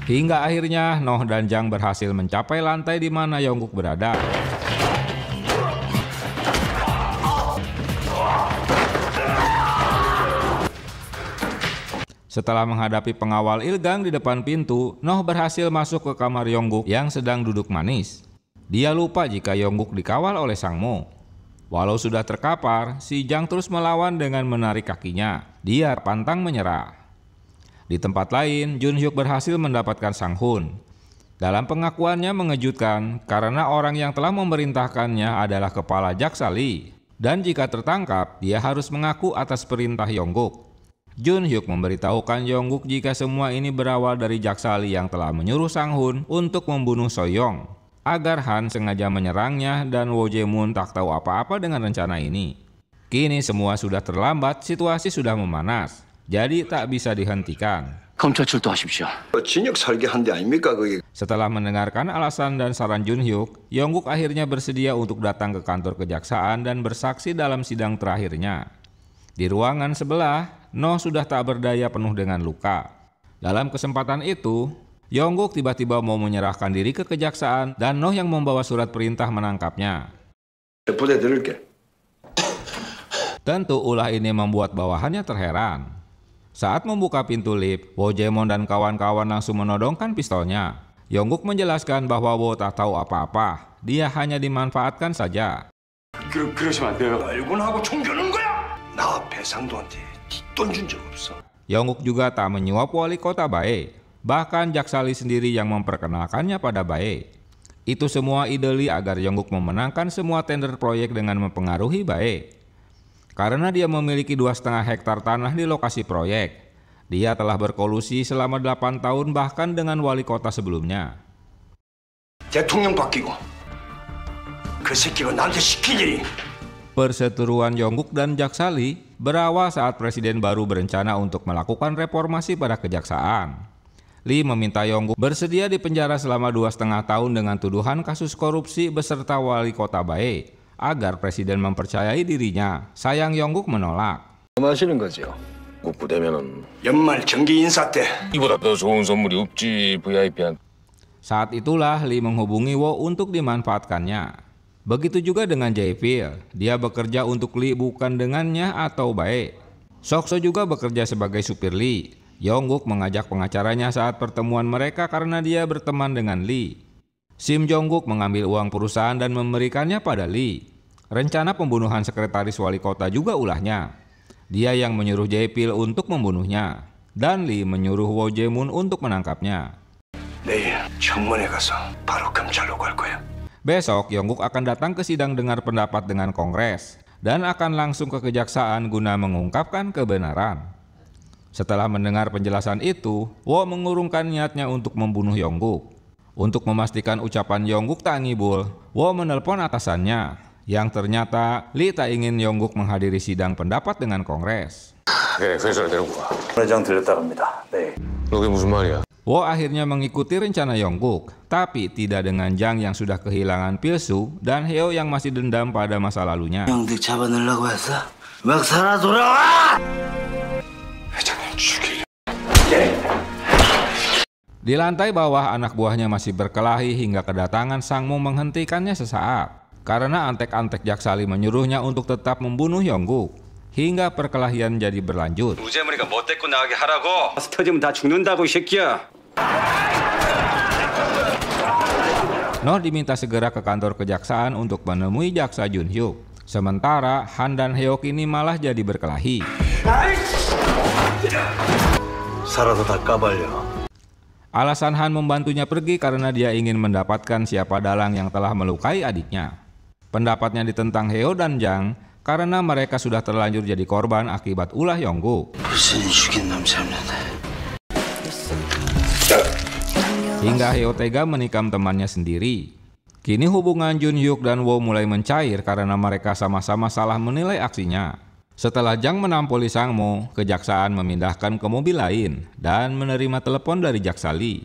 Hingga akhirnya Noh dan Jang berhasil mencapai lantai di mana Yongguk berada. Setelah menghadapi pengawal Ilgang di depan pintu, Noh berhasil masuk ke kamar Yongguk yang sedang duduk manis. Dia lupa jika Yongguk dikawal oleh Sang Mo. Walau sudah terkapar, si Jang terus melawan dengan menarik kakinya. Dia pantang menyerah. Di tempat lain, Junhyuk berhasil mendapatkan Sang-hun. Dalam pengakuannya mengejutkan karena orang yang telah memerintahkannya adalah kepala jaksa Lee. Dan jika tertangkap, dia harus mengaku atas perintah Yongguk. Junhyuk memberitahukan Yongguk jika semua ini berawal dari jaksa Lee yang telah menyuruh Sang-hun untuk membunuh Soyoung, agar Han sengaja menyerangnya dan Wo Jae-moon tak tahu apa-apa dengan rencana ini. Kini semua sudah terlambat, situasi sudah memanas, jadi tak bisa dihentikan. 검찰 출두하십시오. 진역 설계한 데 아닙니까 그게? Setelah mendengarkan alasan dan saran Junhyuk, Yongguk akhirnya bersedia untuk datang ke kantor kejaksaan dan bersaksi dalam sidang terakhirnya. Di ruangan sebelah, Noh sudah tak berdaya, penuh dengan luka. Dalam kesempatan itu, Yongguk tiba-tiba mau menyerahkan diri ke kejaksaan dan Noh yang membawa surat perintah menangkapnya. 부대 들을게. Tentu ulah ini membuat bawahannya terheran. Saat membuka pintu lift, Wo Jae-moon dan kawan-kawan langsung menodongkan pistolnya. Yongguk menjelaskan bahwa Wo tak tahu apa-apa, dia hanya dimanfaatkan saja. 그러시면 안 돼요. 알고는 하고 총겨는 거야. 나 배상도한테 뒷돈 준 적 없어. Yongguk juga tak menyuap wali kota Bae. Bahkan jaksa Lee sendiri yang memperkenalkannya pada Bae. Itu semua ide Lee agar Yongguk memenangkan semua tender proyek dengan mempengaruhi Bae. Karena dia memiliki 2,5 hektar tanah di lokasi proyek, dia telah berkolusi selama 8 tahun bahkan dengan wali kota sebelumnya. 대통령 바뀌고 그 새끼가 나한테 시킨 일이. Perseteruan Yongguk dan jaksa Lee berawal saat presiden baru berencana untuk melakukan reformasi pada kejaksaan. Lee meminta Yongguk bersedia dipenjara selama 2,5 tahun dengan tuduhan kasus korupsi beserta wali kota Bae, agar presiden mempercayai dirinya. Sayang Yongguk menolak. 마시는 거죠. 국부되면은 연말 정기 인사 때 이보다 더 좋은 선물이 없지 VIP한테. Saat itulah Lee menghubungi Wo untuk dimanfaatkannya. Begitu juga dengan Jae-pil, dia bekerja untuk Lee bukan dengannya atau Bae. Sok-so juga bekerja sebagai supir Lee. Yongguk mengajak pengacaranya saat pertemuan mereka karena dia berteman dengan Lee. Sim Jong-guk mengambil uang perusahaan dan memberikannya pada Lee. Rencana pembunuhan sekretaris wali kota juga ulahnya. Dia yang menyuruh Jae-pil untuk membunuhnya, dan Lee menyuruh Wo Jae-moon untuk menangkapnya. 내일 청문회 가서 바로 검찰로 갈 거야. Besok Yongguk akan datang ke sidang dengar pendapat dengan Kongres dan akan langsung ke kejaksaan guna mengungkapkan kebenaran. Setelah mendengar penjelasan itu, Wo mengurungkan niatnya untuk membunuh Yongguk. Untuk memastikan ucapan Yongguk tak ngibul, Wo menelpon atasannya, yang ternyata Lee tak ingin Yongguk menghadiri sidang pendapat dengan Kongres. 회사를 데리고 가. 회장 들렸다 갑니다. 네. 그게 무슨 말이야? Wo akhirnya mengikuti rencana Yongguk, tapi tidak dengan Jang yang sudah kehilangan Pilsu dan Heo yang masih dendam pada masa lalunya. 형들 잡아내려고 했어? 막 살아 돌아와! 회장님 죽이려. Di lantai bawah anak buahnya masih berkelahi hingga kedatangan Sang Mo menghentikannya sesaat. Karena antek-antek jaksa Lee menyuruhnya untuk tetap membunuh Yongguk. Hingga perkelahian jadi berlanjut. 무죄물이가 못데리고 나가게 하라고. 터지면 다 죽는다고 이 새끼야. Noh diminta segera ke kantor kejaksaan untuk menemui jaksa Junhyuk. Sementara Han dan Heo kini malah jadi berkelahi. 살아도 다 까발려. Alasan Han membantunya pergi karena dia ingin mendapatkan siapa dalang yang telah melukai adiknya. Pendapatnya ditentang Heo dan Jang karena mereka sudah terlanjur jadi korban akibat ulah Yongguk. 무슨 죽인 놈 잡는다. Hingga Heo tega menikam temannya sendiri. Kini hubungan Jun Hyuk dan Wo mulai mencair karena mereka sama-sama salah menilai aksinya. Setelah Jang menampoli Sang Mo, kejaksaan memindahkan ke mobil lain dan menerima telepon dari Jaksa Lee.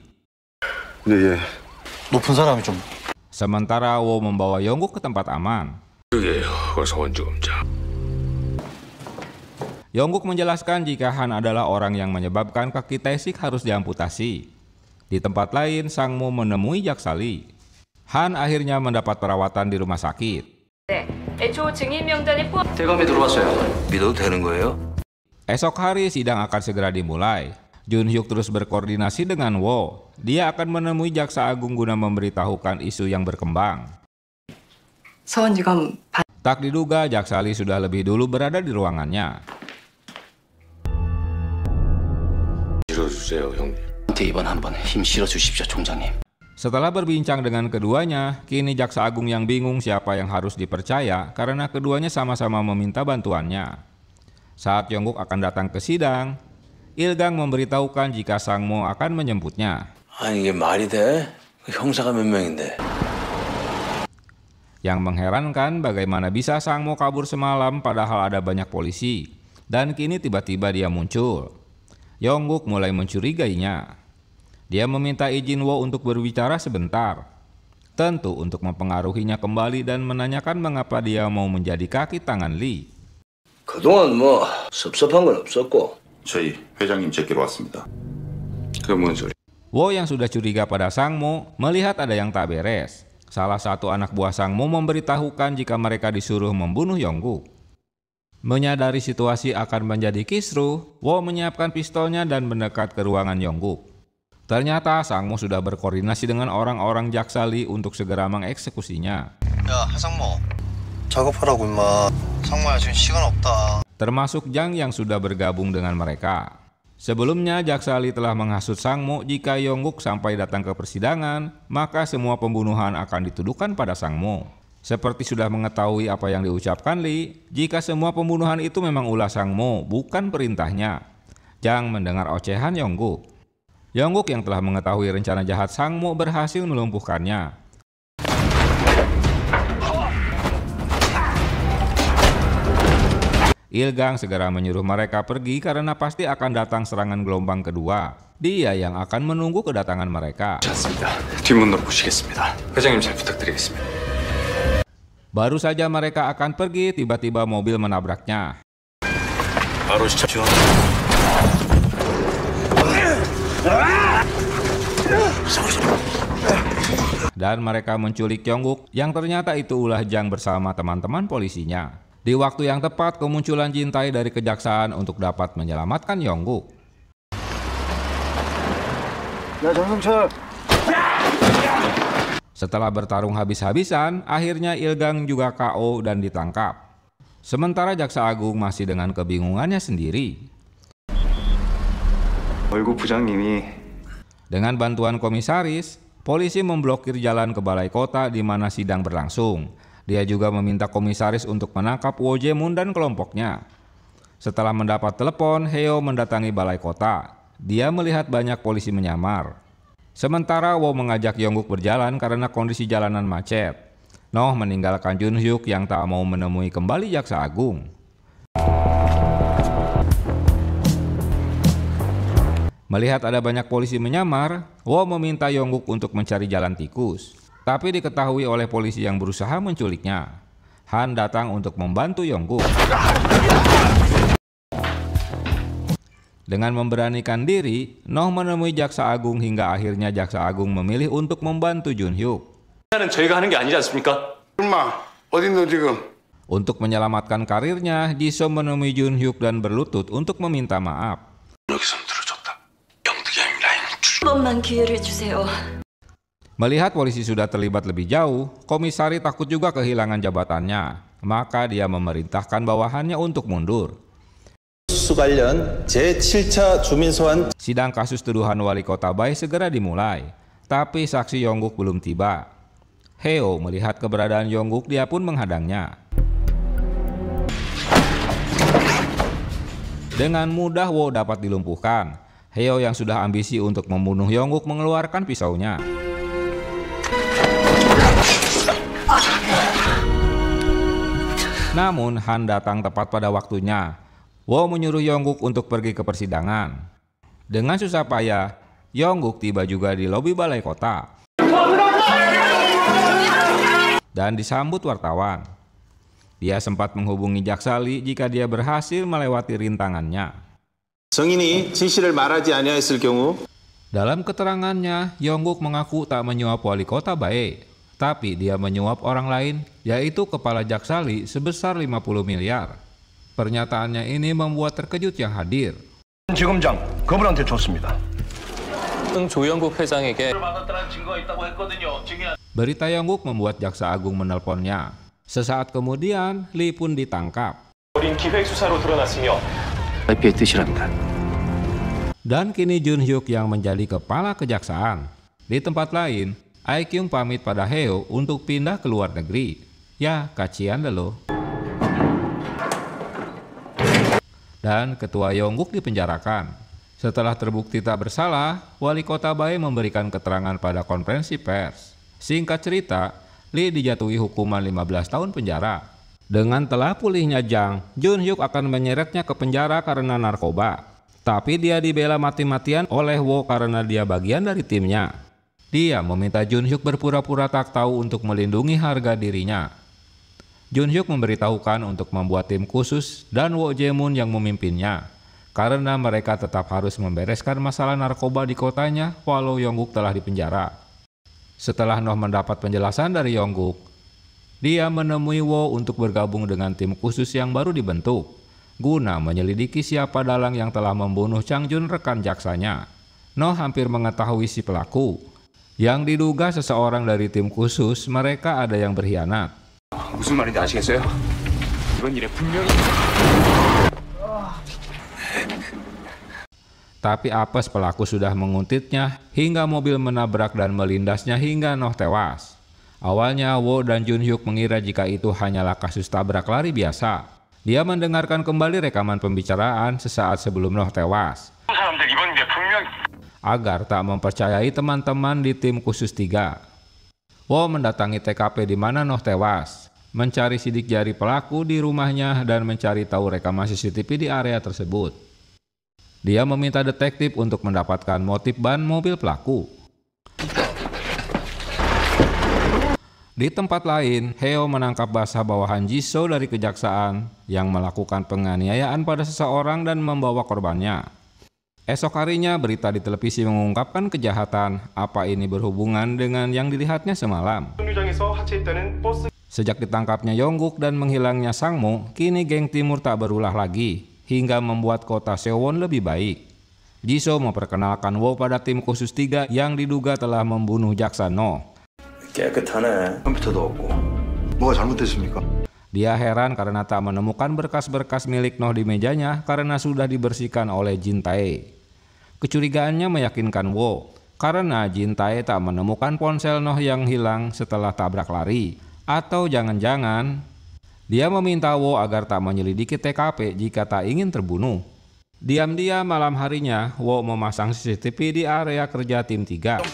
네, 예. 높은 사람이 좀 Sementara Wo membawa Yongguk ke tempat aman. 그게 어서 원주검자. Yongguk menjelaskan jika Han adalah orang yang menyebabkan kaki Tae-sik harus diamputasi. Di tempat lain, Sang Mo menemui Jaksa Lee. Han akhirnya mendapat perawatan di rumah sakit. 애초 증인 명단이 포함. 대검이 들어왔어요. 믿어도 되는 거예요? Esok hari sidang akan segera dimulai. Jun Hyuk terus berkoordinasi dengan Wo. Dia akan menemui Jaksa Agung guna memberitahukan isu yang berkembang. 서원지검 Tak diduga Jaksa Lee sudah lebih dulu berada di ruangannya. 밀어주세요, 형님. 한테 이번 한 번 힘 실어 주십시오, 총장님. Setelah berbincang dengan keduanya, kini Jaksa Agung yang bingung siapa yang harus dipercaya karena keduanya sama-sama meminta bantuannya. Saat Yongguk akan datang ke sidang, Il-gang memberitahukan jika Sang Mo akan menjemputnya. 아니 이게 말이 돼? 형사가 몇 명인데? Yang mengherankan bagaimana bisa Sang Mo kabur semalam padahal ada banyak polisi. Dan kini tiba-tiba dia muncul. Yongguk mulai mencurigainya. Dia meminta izin Wo untuk berbicara sebentar. Tentu untuk mempengaruhinya kembali dan menanyakan mengapa dia mau menjadi kaki tangan Lee. 그동안 뭐 섭섭한 건 없었고. 저희 회장님 제끼러 왔습니다. 그 뭔 소리? Wo yang sudah curiga pada Sang Mo melihat ada yang tak beres. Salah satu anak buah Sang Mo memberitahukan jika mereka disuruh membunuh Yongguk. Menyadari situasi akan menjadi kisruh, Wo menyiapkan pistolnya dan mendekat ke ruangan Yongguk. Ternyata Sang Mo sudah berkoordinasi dengan orang-orang Jaksa Lee untuk segera mengeksekusinya. 야 하상모 작업하라고 임마. 상모야 지금 시간 없다. Termasuk Jang yang sudah bergabung dengan mereka. Sebelumnya Jaksa Lee telah menghasut Sang Mo jika Yongguk sampai datang ke persidangan, maka semua pembunuhan akan dituduhkan pada Sang Mo. Seperti sudah mengetahui apa yang diucapkan Lee, jika semua pembunuhan itu memang ulah Sang Mo, bukan perintahnya. Jang mendengar ocehan Yongguk. Yongguk yang telah mengetahui rencana jahat Sang Mo berhasil melumpuhkannya. Il-gang segera menyuruh mereka pergi karena pasti akan datang serangan gelombang kedua. Dia yang akan menunggu kedatangan mereka. 괜찮습니다. 뒷문으로 모시겠습니다. 회장님 잘 부탁드리겠습니다. Baru saja mereka akan pergi, tiba-tiba mobil menabraknya. 바로 시작. Dan mereka menculik Yongguk yang ternyata itu ulah Jang bersama teman-teman polisinya. Di waktu yang tepat kemunculan Jin Tae dari kejaksaan untuk dapat menyelamatkan Yongguk. Setelah bertarung habis-habisan, akhirnya Il-gang juga KO dan ditangkap. Sementara Jaksa Agung masih dengan kebingungannya sendiri. 월급 부장님이 Dengan bantuan komisaris, polisi memblokir jalan ke balai kota di mana sidang berlangsung. Dia juga meminta komisaris untuk menangkap Wo Jae-mun dan kelompoknya. Setelah mendapat telepon, Heo mendatangi balai kota. Dia melihat banyak polisi menyamar. Sementara Wo mengajak Yongguk berjalan karena kondisi jalanan macet. Noh meninggalkan Jun Hyuk yang tak mau menemui kembali Jaksa Agung. Melihat ada banyak polisi menyamar, Wo meminta Yongguk untuk mencari jalan tikus. Tapi diketahui oleh polisi yang berusaha menculiknya. Han datang untuk membantu Yongguk. Dengan memberanikan diri, Noh menemui Jaksa Agung hingga akhirnya Jaksa Agung memilih untuk membantu Jun Hyuk. 저희가 하는 게 아니지 않습니까? 엄마 어딨노 지금? Untuk menyelamatkan karirnya, Jisoo menemui Jun Hyuk dan berlutut untuk meminta maaf. 여기서 들어줬다. 영득이 형 라인 한 번만 기회를 주세요. Melihat polisi sudah terlibat lebih jauh, komisaris takut juga kehilangan jabatannya. maka dia memerintahkan bawahannya untuk mundur. 수 관련 제7차 주민 소환. Sidang kasus tuduhan wali kota Bai segera dimulai, tapi saksi Yongguk belum tiba. Heo melihat keberadaan Yongguk, dia pun menghadangnya. Dengan mudah Wo dapat dilumpuhkan. Heo yang sudah ambisi untuk membunuh Yongguk mengeluarkan pisaunya. Namun Han datang tepat pada waktunya. Wo menyuruh Yongguk untuk pergi ke persidangan. Dengan susah payah, Yongguk tiba juga di lobi balai kota dan disambut wartawan. Dia sempat menghubungi jaksa Lee jika dia berhasil melewati rintangannya. 성인이 진실을 말하지 아니하였을 경우. Dalam keterangannya, Yongguk mengaku tak menyuap wali kota Bae, tapi dia menyuap orang lain, yaitu kepala jaksa Lee sebesar 50 miliar. Pernyataannya ini membuat terkejut yang hadir. 지검장 그분한테 줬습니다. 조영국 회장에게 Berita Yongguk membuat jaksa agung menelponnya. Sesaat kemudian, Lee pun ditangkap. IP의 뜻이랍니다. Dan kini Jun Hyuk yang menjadi kepala kejaksaan. Di tempat lain, Ae Kyung pamit pada Heo untuk pindah ke luar negeri. Ya, kasihan loh. Dan ketua Yongguk dipenjarakan. Setelah terbukti tak bersalah, wali kota Bae memberikan keterangan pada konferensi pers. Singkat cerita, Lee dijatuhi hukuman 15 tahun penjara. Dengan telah pulihnya Jang, Jun Hyuk akan menyeretnya ke penjara karena narkoba. Tapi dia dibela mati-matian oleh Wo karena dia bagian dari timnya. Dia meminta Jun Hyuk berpura-pura tak tahu untuk melindungi harga dirinya. Jun Hyuk memberitahukan untuk membuat tim khusus dan Wo Jae-moon yang memimpinnya. Karena mereka tetap harus membereskan masalah narkoba di kotanya walau Yongguk telah dipenjara. Setelah Noh mendapat penjelasan dari Yongguk, dia menemui Wo untuk bergabung dengan tim khusus yang baru dibentuk, guna menyelidiki siapa dalang yang telah membunuh Chang Jun rekan jaksanya. Noh hampir mengetahui si pelaku. Yang diduga seseorang dari tim khusus, mereka ada yang berkhianat. 무슨 말인지 아시겠어요? 이번 일에 분명히 Tapi apes pelaku sudah menguntitnya hingga mobil menabrak dan melindasnya hingga Noh tewas. Awalnya Wo dan Jun Hyuk mengira jika itu hanyalah kasus tabrak lari biasa. Dia mendengarkan kembali rekaman pembicaraan sesaat sebelum Noh tewas. Agar tak mempercayai teman-teman di tim khusus 3. Wo mendatangi TKP di mana Noh tewas, mencari sidik jari pelaku di rumahnya dan mencari tahu rekaman CCTV di area tersebut. Dia meminta detektif untuk mendapatkan motif ban mobil pelaku. Di tempat lain, Heo menangkap basah bawahan Jisoo dari kejaksaan yang melakukan penganiayaan pada seseorang dan membawa korbannya. Esok harinya berita di televisi mengungkapkan kejahatan. Apa ini berhubungan dengan yang dilihatnya semalam? Sejak ditangkapnya Yongguk dan menghilangnya Sangmo, kini geng timur tak berulah lagi, hingga membuat kota Sewon lebih baik. Jisoo memperkenalkan Wo pada tim khusus 3 yang diduga telah membunuh jaksa Noh. 깨끗하네. 컴퓨터도 없고. 뭐가 잘못됐습니까? Dia heran karena tak menemukan berkas-berkas milik Noh di mejanya karena sudah dibersihkan oleh Jin Tae. Kecurigaannya meyakinkan Wo karena Jin Tae tak menemukan ponsel Noh yang hilang setelah tabrak lari. Atau jangan-jangan dia meminta Wo agar tak menyelidiki TKP jika tak ingin terbunuh. Diam-diam malam harinya, Wo memasang CCTV di area kerja tim 3.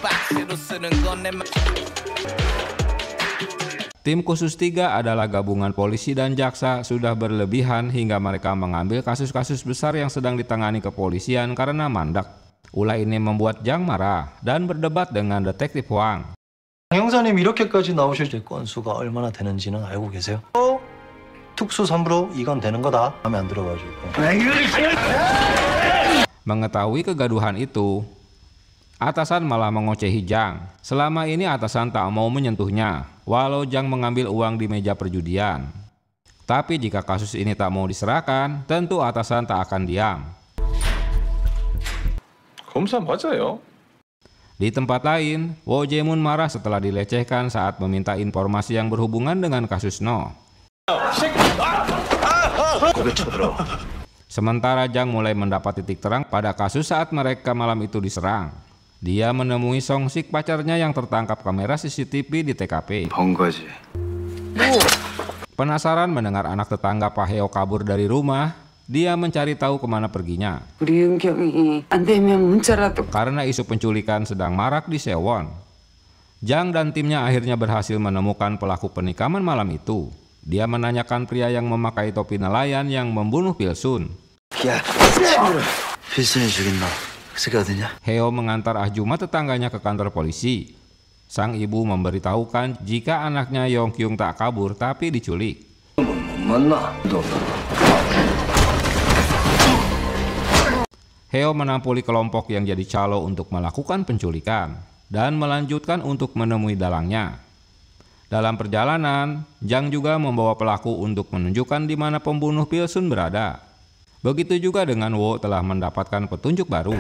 Tim khusus 3 adalah gabungan polisi dan jaksa sudah berlebihan hingga mereka mengambil kasus-kasus besar yang sedang ditangani kepolisian karena mandak. Ulah ini membuat Jang marah dan berdebat dengan detektif Hwang. 형사님 이렇게까지 나오실 때 건수가 얼마나 되는지는 알고 계세요? 특수 3부로 이건 되는 거다. 마음에 안 들어가지고. Mengetahui kegaduhan itu, atasan malah mengocehi Jang. Selama ini atasan tak mau menyentuhnya, walau Jang mengambil uang di meja perjudian. Tapi jika kasus ini tak mau diserahkan, tentu atasan tak akan diam. 검사 맞아요. Di tempat lain, Wo Jae-moon marah setelah dilecehkan saat meminta informasi yang berhubungan dengan kasus Noh. Sementara Jang mulai mendapat titik terang pada kasus saat mereka malam itu diserang. Dia menemui Song Sik, pacarnya yang tertangkap kamera CCTV di TKP. Penasaran mendengar anak tetangga Pak Heo kabur dari rumah, dia mencari tahu kemana perginya. Karena isu penculikan sedang marak di Sewon. Jang dan timnya akhirnya berhasil menemukan pelaku penikaman malam itu. Dia menanyakan pria yang memakai topi nelayan yang membunuh Pilsun. Heo mengantar Ahjuma tetangganya ke kantor polisi. Sang ibu memberitahukan jika anaknya Yongkyung tak kabur tapi diculik. Heo menampuli kelompok yang jadi calo untuk melakukan penculikan dan melanjutkan untuk menemui dalangnya. Dalam perjalanan, Jang juga membawa pelaku untuk menunjukkan di mana pembunuh Pilsun berada. Begitu juga dengan Wo telah mendapatkan petunjuk baru.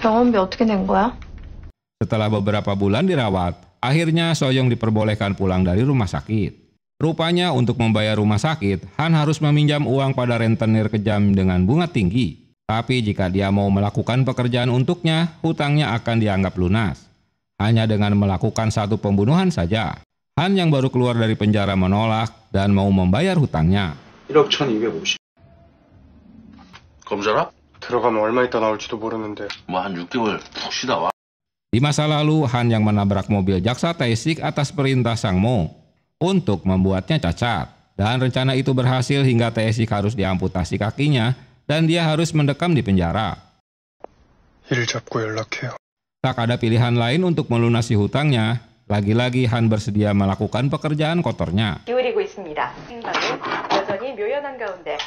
병원비 어떻게 낸 거야? Setelah beberapa bulan dirawat, akhirnya Soyoung diperbolehkan pulang dari rumah sakit. Rupanya untuk membayar rumah sakit, Han harus meminjam uang pada rentenir kejam dengan bunga tinggi. Tapi jika dia mau melakukan pekerjaan untuknya, hutangnya akan dianggap lunas. Hanya dengan melakukan satu pembunuhan saja. Han yang baru keluar dari penjara menolak dan mau membayar hutangnya. 1억 1250. 검사라? 들어가면 얼마 있다 나올지도 모르는데. 뭐 한 6개월 푹 쉬다 와. Di masa lalu, Han yang menabrak mobil jaksa Tae-sik atas perintah Sang Mo untuk membuatnya cacat. Dan rencana itu berhasil hingga Tae-sik harus diamputasi kakinya dan dia harus mendekam di penjara. 일 잡고 연락해요. Tak ada pilihan lain untuk melunasi hutangnya. Lagi-lagi Han bersedia melakukan pekerjaan kotornya. 기울이고 있습니다. 행방은 여전히 묘연한 가운데.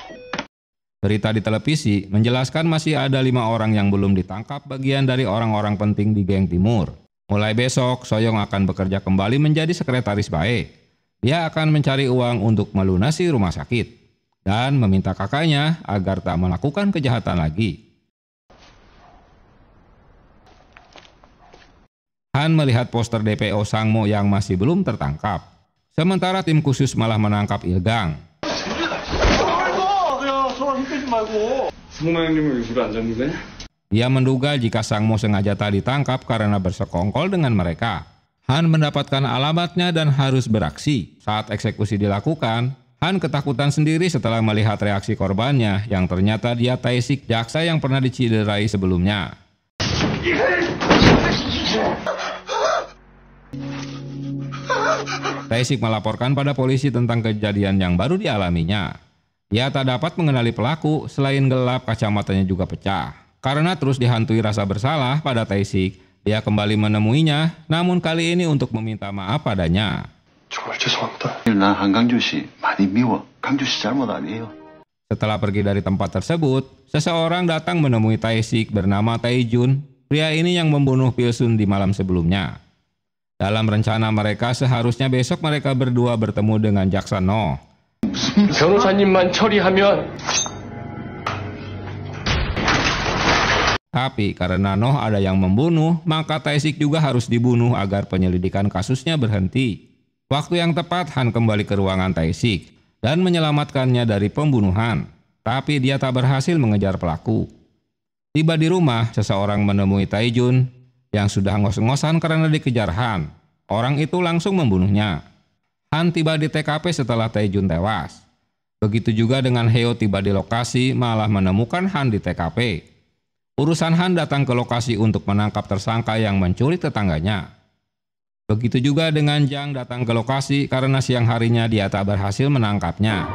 Berita di televisi menjelaskan masih ada 5 orang yang belum ditangkap bagian dari orang-orang penting di geng timur. Mulai besok, Soyoung akan bekerja kembali menjadi sekretaris Bae. Dia akan mencari uang untuk melunasi rumah sakit dan meminta kakaknya agar tak melakukan kejahatan lagi. Han melihat poster DPO Sang Mo yang masih belum tertangkap. Sementara tim khusus malah menangkap Il-gang. Dia menduga jika Sang Mo sengaja tak ditangkap karena bersekongkol dengan mereka. Han mendapatkan alamatnya dan harus beraksi. Saat eksekusi dilakukan, Han ketakutan sendiri setelah melihat reaksi korbannya yang ternyata dia Tae-sik, jaksa yang pernah diciderai sebelumnya. Tae-sik melaporkan pada polisi tentang kejadian yang baru dialaminya. Dia tak dapat mengenali pelaku, selain gelap kacamatanya juga pecah. Karena terus dihantui rasa bersalah pada Tae-sik, dia kembali menemuinya, namun kali ini untuk meminta maaf padanya. 정말 죄송합니다. 나 한강준 씨 많이 미워. 강준 씨 잘못 아니에요. Setelah pergi dari tempat tersebut, seseorang datang menemui Tae-sik bernama Tae-jun, pria ini yang membunuh Pilsun di malam sebelumnya. Dalam rencana mereka, seharusnya besok mereka berdua bertemu dengan jaksa No. 변호사님만 처리하면. Tapi karena Noh ada yang membunuh, maka Tae-sik juga harus dibunuh agar penyelidikan kasusnya berhenti. Waktu yang tepat, Han kembali ke ruangan Tae-sik dan menyelamatkannya dari pembunuhan. Tapi dia tak berhasil mengejar pelaku. Tiba di rumah, seseorang menemui Tae-jun yang sudah ngos-ngosan karena dikejar Han. Orang itu langsung membunuhnya. Han tiba di TKP setelah Tae-jun tewas. Begitu juga dengan Heo tiba di lokasi malah menemukan Han di TKP. Urusan Han datang ke lokasi untuk menangkap tersangka yang menculik tetangganya. Begitu juga dengan Jang datang ke lokasi karena siang harinya dia tak berhasil menangkapnya.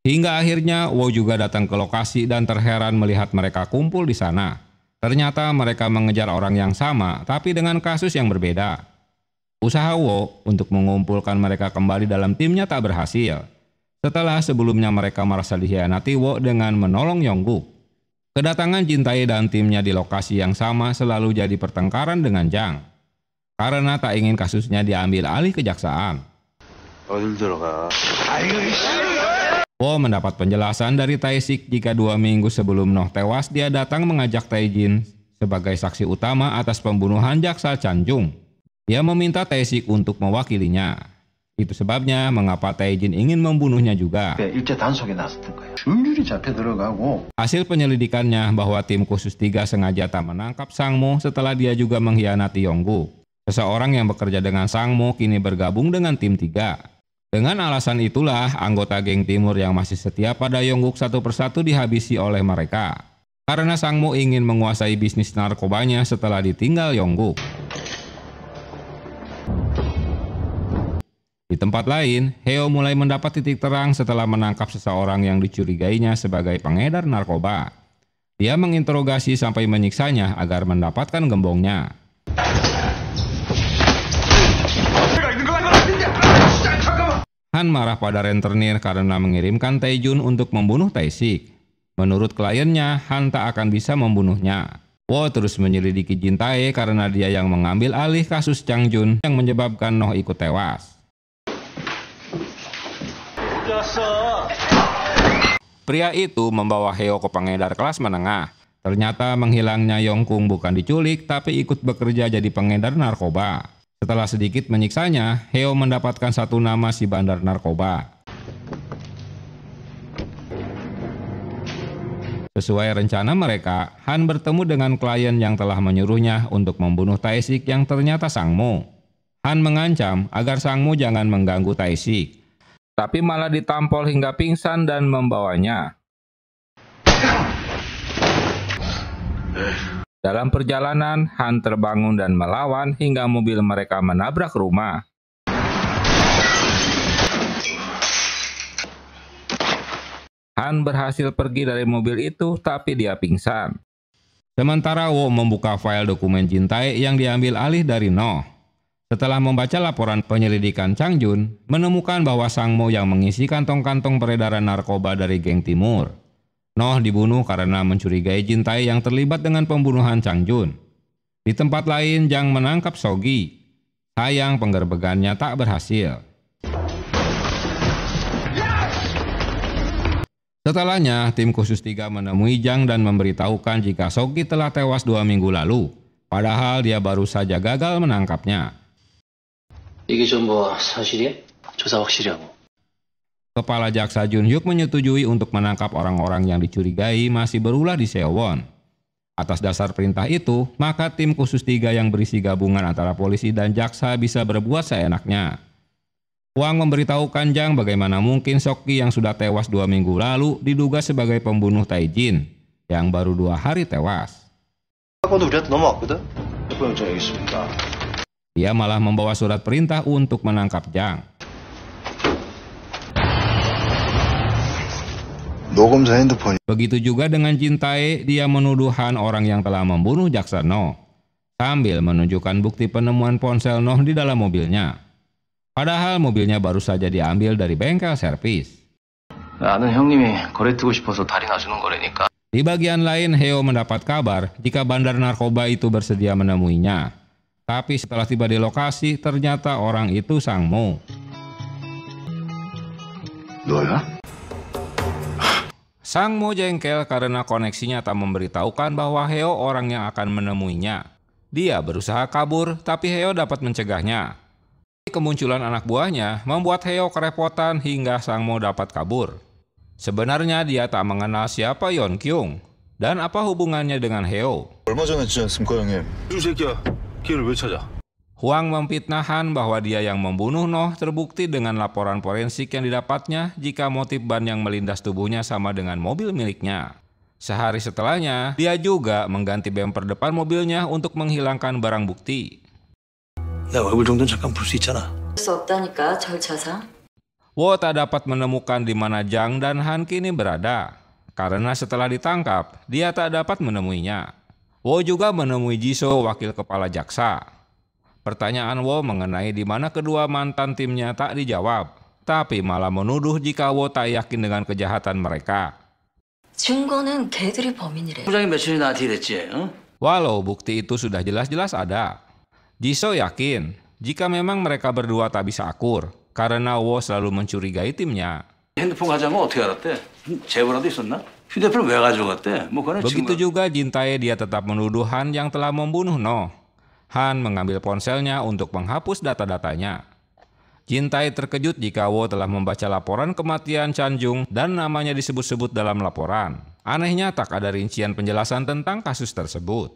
Hingga akhirnya Wo juga datang ke lokasi dan terheran melihat mereka kumpul di sana. Ternyata mereka mengejar orang yang sama tapi dengan kasus yang berbeda. Usaha Wo untuk mengumpulkan mereka kembali dalam timnya tak berhasil. Setelah sebelumnya mereka merasa dikhianati Wo dengan menolong Yongguk. Kedatangan Jin Tae dan timnya di lokasi yang sama selalu jadi pertengkaran dengan Jang. Karena tak ingin kasusnya diambil alih kejaksaan. 어딜 들어가? Wo mendapat penjelasan dari Tae-sik jika 2 minggu sebelum Noh tewas, dia datang mengajak Tae-jin sebagai saksi utama atas pembunuhan jaksa Chan-jung. Dia meminta Tae-sik untuk mewakilinya. Itu sebabnya mengapa Tae-jin ingin membunuhnya juga. Hasil penyelidikannya bahwa tim khusus 3 sengaja tak menangkap Sang-mo setelah dia juga mengkhianati Yong-guk. Seseorang yang bekerja dengan Sang-mo kini bergabung dengan tim 3. Dengan alasan itulah, anggota geng timur yang masih setia pada Yong-guk satu persatu dihabisi oleh mereka. Karena Sang-mo ingin menguasai bisnis narkobanya setelah ditinggal Yong-guk. Di tempat lain, Heo mulai mendapat titik terang setelah menangkap seseorang yang dicurigainya sebagai pengedar narkoba. Dia menginterogasi sampai menyiksanya agar mendapatkan gembongnya. Han marah pada rentenir karena mengirimkan Tae-jun untuk membunuh Tae-sik. Menurut kliennya, Han tak akan bisa membunuhnya. Wo terus menyelidiki Jin Tae karena dia yang mengambil alih kasus Chang-jun yang menyebabkan Noh ikut tewas. Pria itu membawa Heo ke pengedar kelas menengah. Ternyata menghilangnya Yong-kung bukan diculik, tapi ikut bekerja jadi pengedar narkoba. Setelah sedikit menyiksanya, Heo mendapatkan satu nama si bandar narkoba. Sesuai rencana mereka, Han bertemu dengan klien yang telah menyuruhnya untuk membunuh Tae-sik yang ternyata Sang-mo. Han mengancam agar Sang-mo jangan mengganggu Tae-sik, tapi malah ditampol hingga pingsan dan membawanya. Dalam perjalanan, Han terbangun dan melawan hingga mobil mereka menabrak rumah. Han berhasil pergi dari mobil itu, tapi dia pingsan. Sementara Wo membuka file dokumen Jin Tae yang diambil alih dari Noh. Setelah membaca laporan penyelidikan Chang-jun, menemukan bahwa Sang-mo yang mengisi kantong-kantong peredaran narkoba dari geng timur. Noh dibunuh karena mencurigai Jin Tae yang terlibat dengan pembunuhan Chang-jun. Di tempat lain, Jang menangkap Sogi. Sayang penggerbegannya tak berhasil. Setelahnya, tim khusus 3 menemui Jang dan memberitahukan jika Sogi telah tewas 2 minggu lalu. Padahal dia baru saja gagal menangkapnya. 이게 전부 사실이야? 조사 확실히 하고. Kepala jaksa Jun-hyuk menyetujui untuk menangkap orang-orang yang dicurigai masih berulah di Sewon. Atas dasar perintah itu, maka tim khusus 3 yang berisi gabungan antara polisi dan jaksa bisa berbuat seenaknya. Hwang memberitahukan Jang bagaimana mungkin Sogi yang sudah tewas 2 minggu lalu diduga sebagai pembunuh Tae-jin yang baru 2 hari tewas. Dia malah membawa surat perintah untuk menangkap Jang. Begitu juga dengan Jin Tae, dia menuduh Han orang yang telah membunuh jaksa Noh, sambil menunjukkan bukti penemuan ponsel Noh di dalam mobilnya. Padahal mobilnya baru saja diambil dari bengkel servis. Di bagian lain, Heo mendapat kabar jika bandar narkoba itu bersedia menemuinya. Tapi setelah tiba di lokasi, ternyata orang itu Sang-mo. Sang-mo jengkel karena koneksinya tak memberitahukan bahwa Heo orang yang akan menemuinya. Dia berusaha kabur, tapi Heo dapat mencegahnya. Kemunculan anak buahnya membuat Heo kerepotan hingga Sang-mo dapat kabur. Sebenarnya dia tak mengenal siapa Yeon-kyung dan apa hubungannya dengan Heo. Hwang memfitnah Han bahwa dia yang membunuh Noh terbukti dengan laporan forensik yang didapatnya jika motif ban yang melindas tubuhnya sama dengan mobil miliknya. Sehari setelahnya, dia juga mengganti bemper depan mobilnya untuk menghilangkan barang bukti. Wo tak dapat menemukan di mana Jang dan Han kini berada, karena setelah ditangkap, dia tak dapat menemuinya. Wo juga menemui Jisoo, wakil kepala jaksa. Pertanyaan Wo mengenai di mana kedua mantan timnya tak dijawab, tapi malah menuduh jika Wo tak yakin dengan kejahatan mereka. Walau bukti itu sudah jelas-jelas ada, Jisoo yakin jika memang mereka berdua tak bisa akur, karena Wo selalu mencurigai timnya. 핸드폰 가져간 건 어떻게 알았대? 제보라도 있었나? 휴대폰을 왜 가져갔대? 뭐 그거는 Begitu juga Jin Tae, dia tetap menuduh Han yang telah membunuh No. Han mengambil ponselnya untuk menghapus data-datanya. Jin Tae terkejut jika Wo telah membaca laporan kematian Chan Jung dan namanya disebut-sebut dalam laporan. Anehnya tak ada rincian penjelasan tentang kasus tersebut.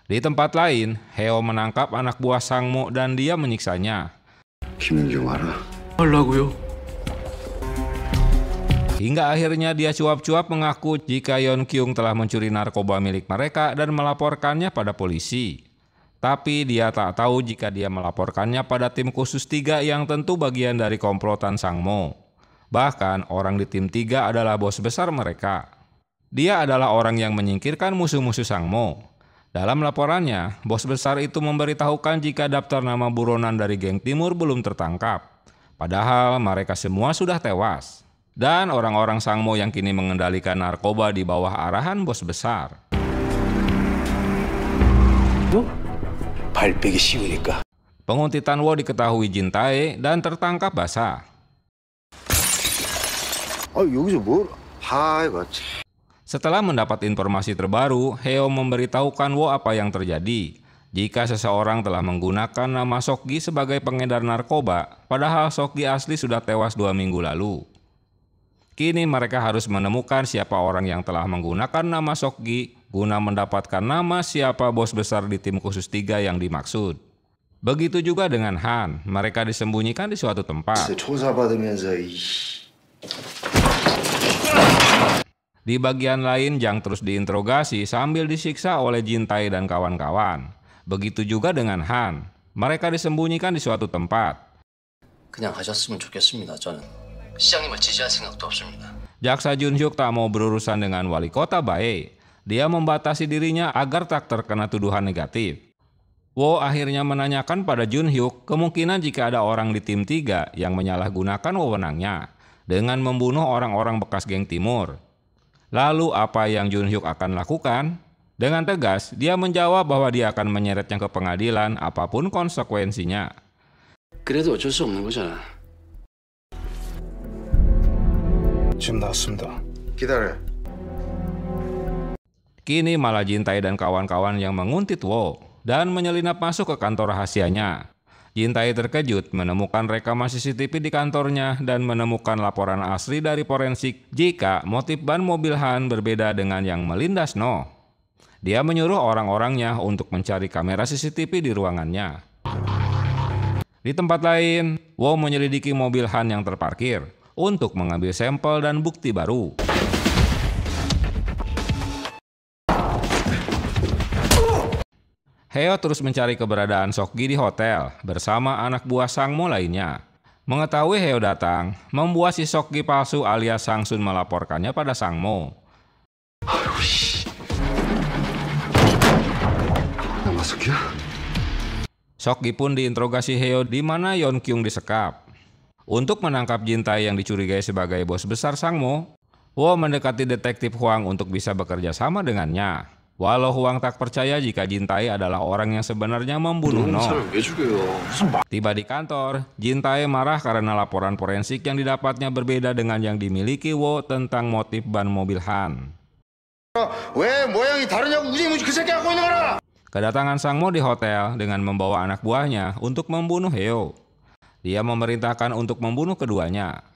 Di tempat lain, Heo menangkap anak buah Sang Mo dan dia menyiksanya. 김윤경 알아? 하려고요. Hingga akhirnya dia cuap-cuap mengaku jika Yeon Kyung telah mencuri narkoba milik mereka dan melaporkannya pada polisi. Tapi dia tak tahu jika dia melaporkannya pada tim khusus 3 yang tentu bagian dari komplotan Sang Mo. Bahkan orang di tim 3 adalah bos besar mereka. Dia adalah orang yang menyingkirkan musuh-musuh Sang Mo. Dalam laporannya, bos besar itu memberitahukan jika daftar nama buronan dari geng timur belum tertangkap. Padahal mereka semua sudah tewas. Dan orang-orang Sang Mo yang kini mengendalikan narkoba di bawah arahan bos besar. 발빼기 쉬우니까. Penguntitan Wo diketahui Jin Tae dan tertangkap basah. 여기서 뭘? 아이고 참. Setelah mendapat informasi terbaru, Heo memberitahukan Wo apa yang terjadi. Jika seseorang telah menggunakan nama Sokgi sebagai pengedar narkoba, padahal Sokgi asli sudah tewas 2 minggu lalu. Kini mereka harus menemukan siapa orang yang telah menggunakan nama Sokgi guna mendapatkan nama siapa bos besar di tim khusus 3 yang dimaksud. Begitu juga dengan Han, mereka disembunyikan di suatu tempat. Di bagian lain, Jang terus diinterogasi sambil disiksa oleh Jin Tae dan kawan-kawan. Begitu juga dengan Han, mereka disembunyikan di suatu tempat. 그냥 하셨으면 좋겠습니다. 저는 시장님을 지지할 생각도 없습니다. Jaksa Jun Hyuk tak mau berurusan dengan wali kota Bae. Dia membatasi dirinya agar tak terkena tuduhan negatif. Wo akhirnya menanyakan pada Jun Hyuk kemungkinan jika ada orang di tim 3 yang menyalahgunakan wewenangnya dengan membunuh orang-orang bekas geng timur. Lalu apa yang Jun Hyuk akan lakukan? Dengan tegas, dia menjawab bahwa dia akan menyeretnya ke pengadilan apapun konsekuensinya. 그래도 어쩔 수 없는 거잖아. 지금 나왔습니다. 기다려. Kini malah Jin Tae dan kawan-kawan yang menguntit Wo dan menyelinap masuk ke kantor rahasianya. Jin Tae terkejut menemukan rekaman CCTV di kantornya dan menemukan laporan asli dari forensik jika motif ban mobil Han berbeda dengan yang melindas No. Dia menyuruh orang-orangnya untuk mencari kamera CCTV di ruangannya. Di tempat lain, Wo menyelidiki mobil Han yang terparkir untuk mengambil sampel dan bukti baru. Heo terus mencari keberadaan Sokgi di hotel bersama anak buah Sang Mo lainnya. Mengetahui Heo datang, membuat si Sokgi palsu alias Sang Sun melaporkannya pada Sang Mo. Sokgi pun diinterogasi Heo di mana Yeon Kyung disekap. Untuk menangkap Jin Tae yang dicurigai sebagai bos besar Sang Mo, Wo mendekati detektif Hwang untuk bisa bekerja sama dengannya. Walau Hwang tak percaya jika Jin Tae adalah orang yang sebenarnya membunuh No. Tiba di kantor, Jin Tae marah karena laporan forensik yang didapatnya berbeda dengan yang dimiliki Wo tentang motif ban mobil Han. Kedatangan Sang Mo di hotel dengan membawa anak buahnya untuk membunuh Heo. Dia memerintahkan untuk membunuh keduanya.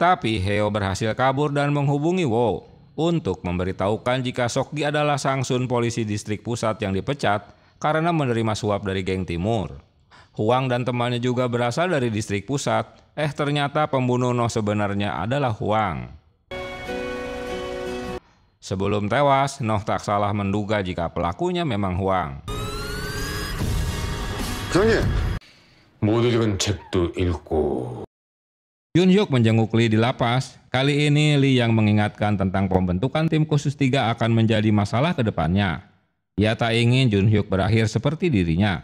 Tapi Heo berhasil kabur dan menghubungi Wo untuk memberitahukan jika Sokgi adalah Sang Sun polisi distrik pusat yang dipecat karena menerima suap dari geng timur. Hwang dan temannya juga berasal dari distrik pusat. Ternyata pembunuh No sebenarnya adalah Hwang. Sebelum tewas, Noh tak salah menduga jika pelakunya memang Hwang. 못 읽은 책도 읽고. Jun Hyuk menjenguk Lee di lapas. Kali ini Lee yang mengingatkan tentang pembentukan tim khusus 3 akan menjadi masalah ke depannya. Ia tak ingin Jun Hyuk berakhir seperti dirinya.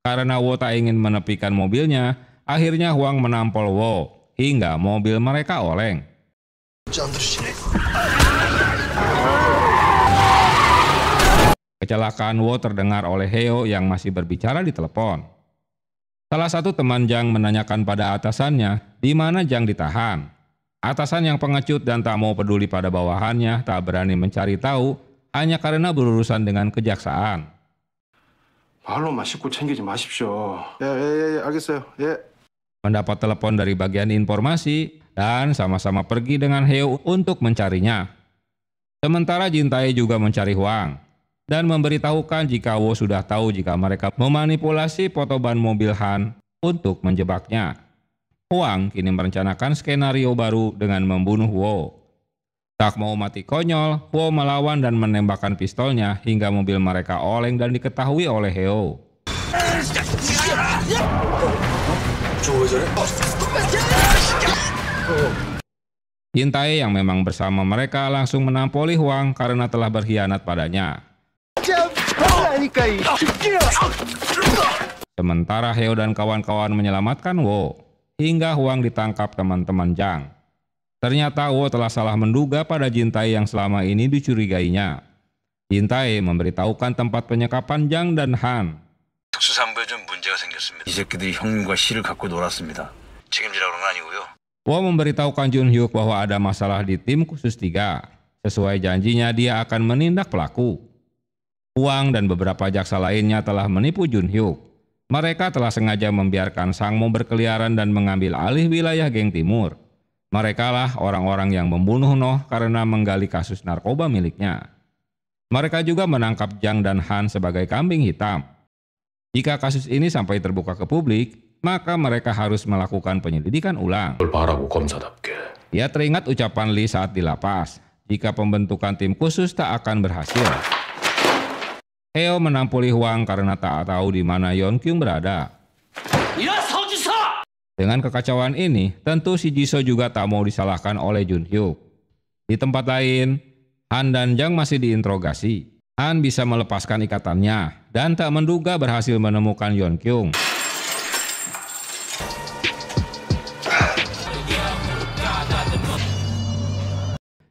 Karena Wo tak ingin menepikan mobilnya, akhirnya Hwang menampol Wo. hingga mobil mereka oleng. Kecelakaan Wo terdengar oleh Heo yang masih berbicara di telepon. Salah satu teman Jang menanyakan pada atasannya di mana Jang ditahan. Atasan yang pengecut dan tak mau peduli pada bawahannya tak berani mencari tahu hanya karena berurusan dengan kejaksaan. 말로만 씻고 챙기지 마십시오. 예, 알겠어요. 예. Mendapat telepon dari bagian informasi dan sama-sama pergi dengan Heo untuk mencarinya. Sementara Jin Tae juga mencari Huang dan memberitahukan jika Wo sudah tahu jika mereka memanipulasi foto ban mobil Han untuk menjebaknya. Huang kini merencanakan skenario baru dengan membunuh Wo. Tak mau mati konyol, Wo melawan dan menembakkan pistolnya hingga mobil mereka oleng dan diketahui oleh Heo. Jin Tae yang memang bersama mereka langsung menampoli Huang karena telah berkhianat padanya. Sementara Heo dan kawan-kawan menyelamatkan Wo, hingga Huang ditangkap teman-teman Jang. Ternyata Wo telah salah menduga pada Jin Tae yang selama ini dicurigainya. Jin Tae memberitahukan tempat penyekapan Jang dan Han. 특수산부에 좀 문제가 생겼습니다. 이 새끼들이 형님과 씨를 갖고 놀았습니다. 책임지라고 그런 건 아니고요. Wo memberitahukan Jun Hyuk bahwa ada masalah di tim khusus 3. Sesuai janjinya dia akan menindak pelaku. Huang dan beberapa jaksa lainnya telah menipu Jun Hyuk. Mereka telah sengaja membiarkan Sang Mo berkeliaran dan mengambil alih wilayah geng timur. Merekalah orang-orang yang membunuh Noh karena menggali kasus narkoba miliknya. Mereka juga menangkap Jang dan Han sebagai kambing hitam. Jika kasus ini sampai terbuka ke publik, maka mereka harus melakukan penyelidikan ulang. Ia teringat ucapan Lee saat di lapas, jika pembentukan tim khusus tak akan berhasil. Heo menampoli Huang karena tak tahu di mana Yeon Kyung berada. Dengan kekacauan ini, tentu si Jisoo juga tak mau disalahkan oleh Jun Hyuk. Di tempat lain, Han dan Jang masih diinterogasi. Han bisa melepaskan ikatannya dan tak menduga berhasil menemukan Yeon Kyung.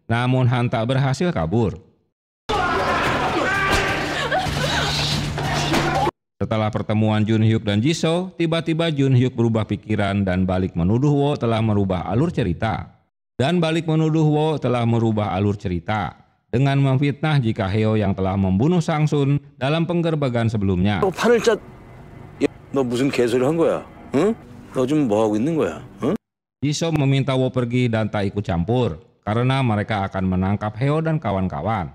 Namun Han tak berhasil kabur. Setelah pertemuan Jun Hyuk dan Jisoo, tiba-tiba Jun Hyuk berubah pikiran dan balik menuduh Wo telah merubah alur cerita. Dengan memfitnah jika Heo yang telah membunuh Sang Sun dalam penggerbegan sebelumnya. 너 무슨 개소리 한 거야? 응? 너 지금 뭐 하고 있는 거야? 응? Jisoo meminta Wo pergi dan tak ikut campur karena mereka akan menangkap Heo dan kawan-kawan.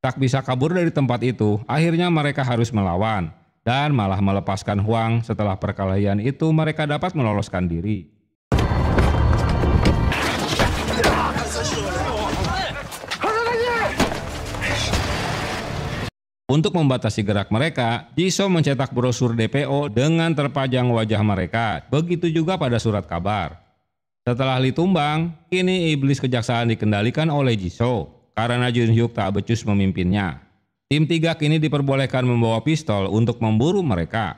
Tak bisa kabur dari tempat itu, akhirnya mereka harus melawan. Dan malah melepaskan Huang. Setelah perkelahian itu mereka dapat meloloskan diri. Untuk membatasi gerak mereka, Jisoo mencetak brosur DPO dengan terpajang wajah mereka. Begitu juga pada surat kabar. Setelah Lee tumbang, kini iblis kejaksaan dikendalikan oleh Jisoo karena Jun Hyuk tak becus memimpinnya. Tim 3 kini diperbolehkan membawa pistol untuk memburu mereka.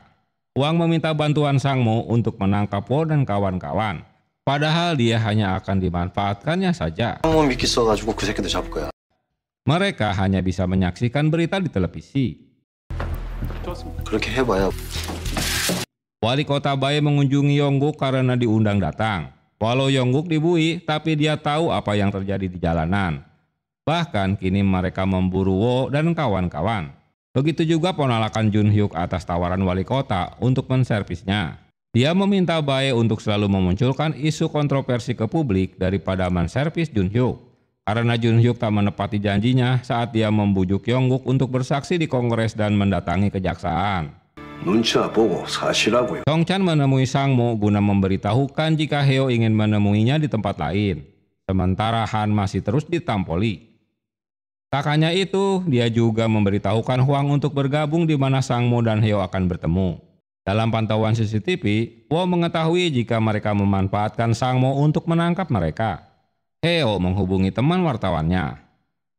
Huang meminta bantuan Sang Mo untuk menangkap Wo dan kawan-kawan. Padahal dia hanya akan dimanfaatkannya saja. Mereka hanya bisa menyaksikan berita di televisi. Wali kota Bae mengunjungi Yongguk karena diundang datang. Walau Yongguk dibui, tapi dia tahu apa yang terjadi di jalanan. Bahkan kini mereka memburu Wo dan kawan-kawan. Begitu juga penolakan Jun Hyuk atas tawaran wali kota untuk menservisnya. Dia meminta Bae untuk selalu memunculkan isu kontroversi ke publik daripada menservis Jun Hyuk. Karena Jun Hyuk tak menepati janjinya saat dia membujuk Yongguk untuk bersaksi di Kongres dan mendatangi kejaksaan. Song Chan menemui Sang Mo guna memberitahukan jika Heo ingin menemuinya di tempat lain. Sementara Han masih terus ditampoli. Tak hanya itu, dia juga memberitahukan Huang untuk bergabung di mana Sang Mo dan Heo akan bertemu. Dalam pantauan CCTV, Wo mengetahui jika mereka memanfaatkan Sang Mo untuk menangkap mereka. Heo menghubungi teman wartawannya.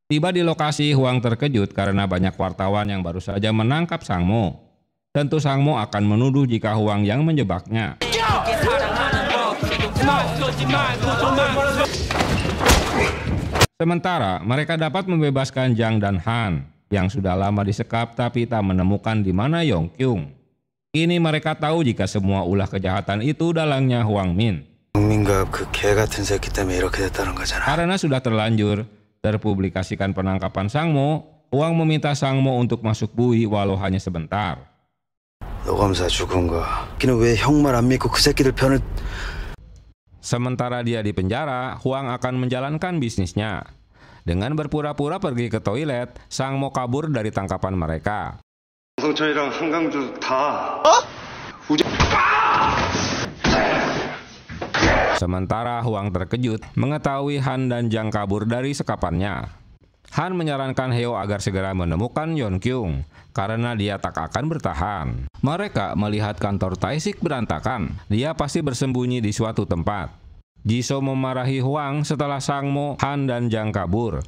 Tiba di lokasi, Huang terkejut karena banyak wartawan yang baru saja menangkap Sang Mo. Tentu Sang Mo akan menuduh jika Huang yang menjebaknya. Sementara mereka dapat membebaskan Jang dan Han yang sudah lama disekap tapi tak menemukan di mana Yongkyung. Kini mereka tahu jika semua ulah kejahatan itu dalangnya Hwang Min. Karena sudah terlanjur terpublikasikan penangkapan Sangmo, Hwang meminta Sangmo untuk masuk bui walau hanya sebentar. Sementara dia di penjara, Hwang akan menjalankan bisnisnya. Dengan berpura-pura pergi ke toilet, Sangmo kabur dari tangkapan mereka. Sementara Hwang terkejut mengetahui Han dan Jang kabur dari sekapannya. Han menyarankan Heo agar segera menemukan Yongkyung karena dia tak akan bertahan. Mereka melihat kantor Tae-sik berantakan. Dia pasti bersembunyi di suatu tempat. Jisoo memarahi Hwang setelah Sangmo, Han dan Jang kabur.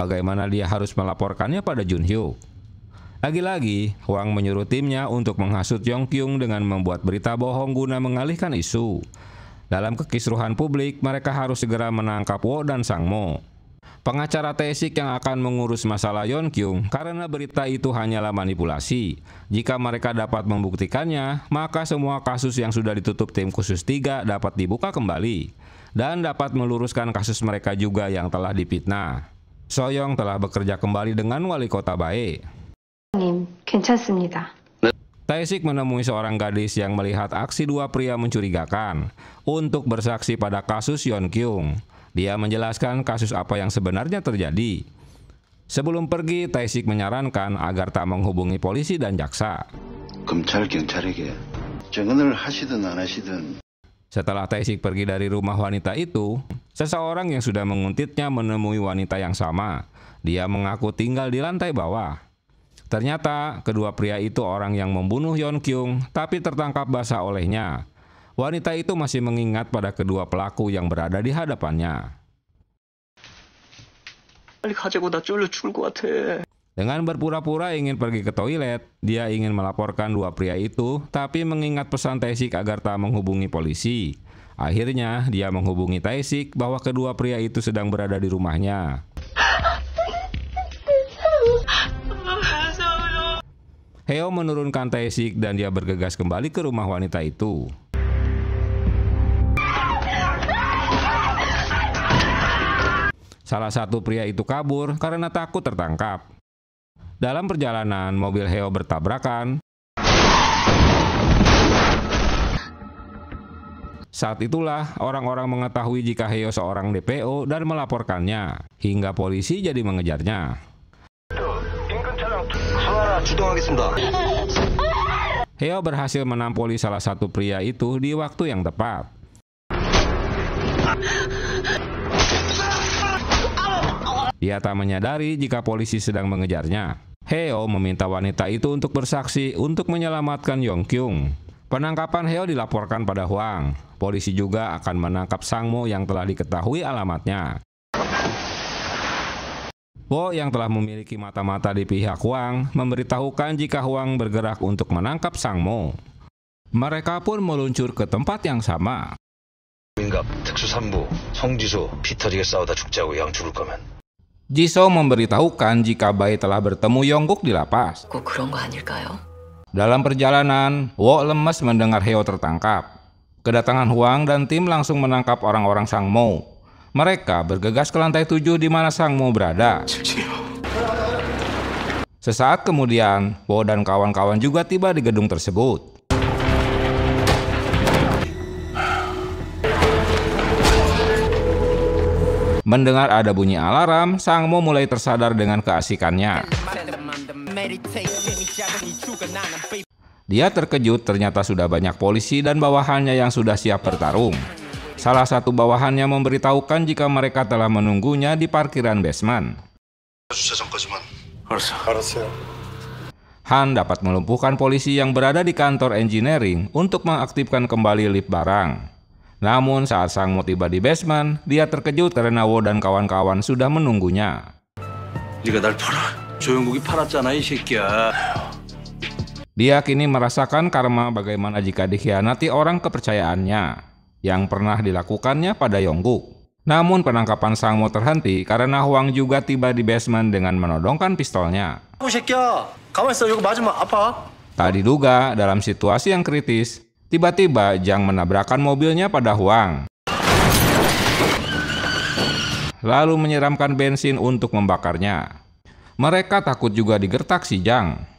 Bagaimana dia harus melaporkannya pada Junhyo? Lagi-lagi, Hwang menyuruh timnya untuk menghasut Yongkyung dengan membuat berita bohong guna mengalihkan isu. Dalam kekisruhan publik, mereka harus segera menangkap Wo dan Sangmo. Pengacara Tae-sik yang akan mengurus masalah Yongkyung karena berita itu hanyalah manipulasi. Jika mereka dapat membuktikannya, maka semua kasus yang sudah ditutup tim khusus 3 dapat dibuka kembali dan dapat meluruskan kasus mereka juga yang telah difitnah. Soyoung telah bekerja kembali dengan wali kota Bae. Tae-sik menemui seorang gadis yang melihat aksi dua pria mencurigakan untuk bersaksi pada kasus Yongkyung. Dia menjelaskan kasus apa yang sebenarnya terjadi. Sebelum pergi, Tae-sik menyarankan agar tak menghubungi polisi dan jaksa. Setelah Tae-sik pergi dari rumah wanita itu, seseorang yang sudah menguntitnya menemui wanita yang sama. Dia mengaku tinggal di lantai bawah. Ternyata kedua pria itu orang yang membunuh Yongkyung, tapi tertangkap basah olehnya. Wanita itu masih mengingat pada kedua pelaku yang berada di hadapannya. Dengan berpura-pura ingin pergi ke toilet, dia ingin melaporkan dua pria itu, tapi mengingat pesan Tae-sik agar tak menghubungi polisi. Akhirnya, dia menghubungi Tae-sik bahwa kedua pria itu sedang berada di rumahnya. Heo menurunkan Tae-sik dan dia bergegas kembali ke rumah wanita itu. Salah satu pria itu kabur karena takut tertangkap. Dalam perjalanan, mobil Heo bertabrakan. Saat itulah orang-orang mengetahui jika Heo seorang DPO dan melaporkannya, hingga polisi jadi mengejarnya. Heo berhasil menampoli salah satu pria itu di waktu yang tepat. Dia tak menyadari jika polisi sedang mengejarnya. Heo meminta wanita itu untuk bersaksi untuk menyelamatkan Yongkyung. Penangkapan Heo dilaporkan pada Hwang. Polisi juga akan menangkap Sangmo yang telah diketahui alamatnya. Wo yang telah memiliki mata-mata di pihak Hwang memberitahukan jika Hwang bergerak untuk menangkap Sangmo. Mereka pun meluncur ke tempat yang sama. Jisoo memberitahukan jika Bae telah bertemu Yongguk di lapas. Dalam perjalanan, Wo lemas mendengar Heo tertangkap. Kedatangan Hwang dan tim langsung menangkap orang-orang Sangmo. Mereka bergegas ke lantai 7 di mana Sangmo berada. Sesaat kemudian, Wo dan kawan-kawan juga tiba di gedung tersebut. Mendengar ada bunyi alarm, Sangmo mulai tersadar dengan keasikannya. Dia terkejut ternyata sudah banyak polisi dan bawahannya yang sudah siap bertarung. Salah satu bawahannya memberitahukan jika mereka telah menunggunya di parkiran basement. Han dapat melumpuhkan polisi yang berada di kantor engineering untuk mengaktifkan kembali lift barang. Namun saat Sangmo tiba di basement, dia terkejut karena Wo dan kawan-kawan sudah menunggunya. Dia kini merasakan karma bagaimana jika dikhianati orang kepercayaannya yang pernah dilakukannya pada Yongguk. Namun penangkapan Sang Mo terhenti karena Hwang juga tiba di basement dengan menodongkan pistolnya. Tak diduga dalam situasi yang kritis, tiba-tiba Jang menabrakkan mobilnya pada Hwang, lalu menyiramkan bensin untuk membakarnya. Mereka takut juga digertak si Jang.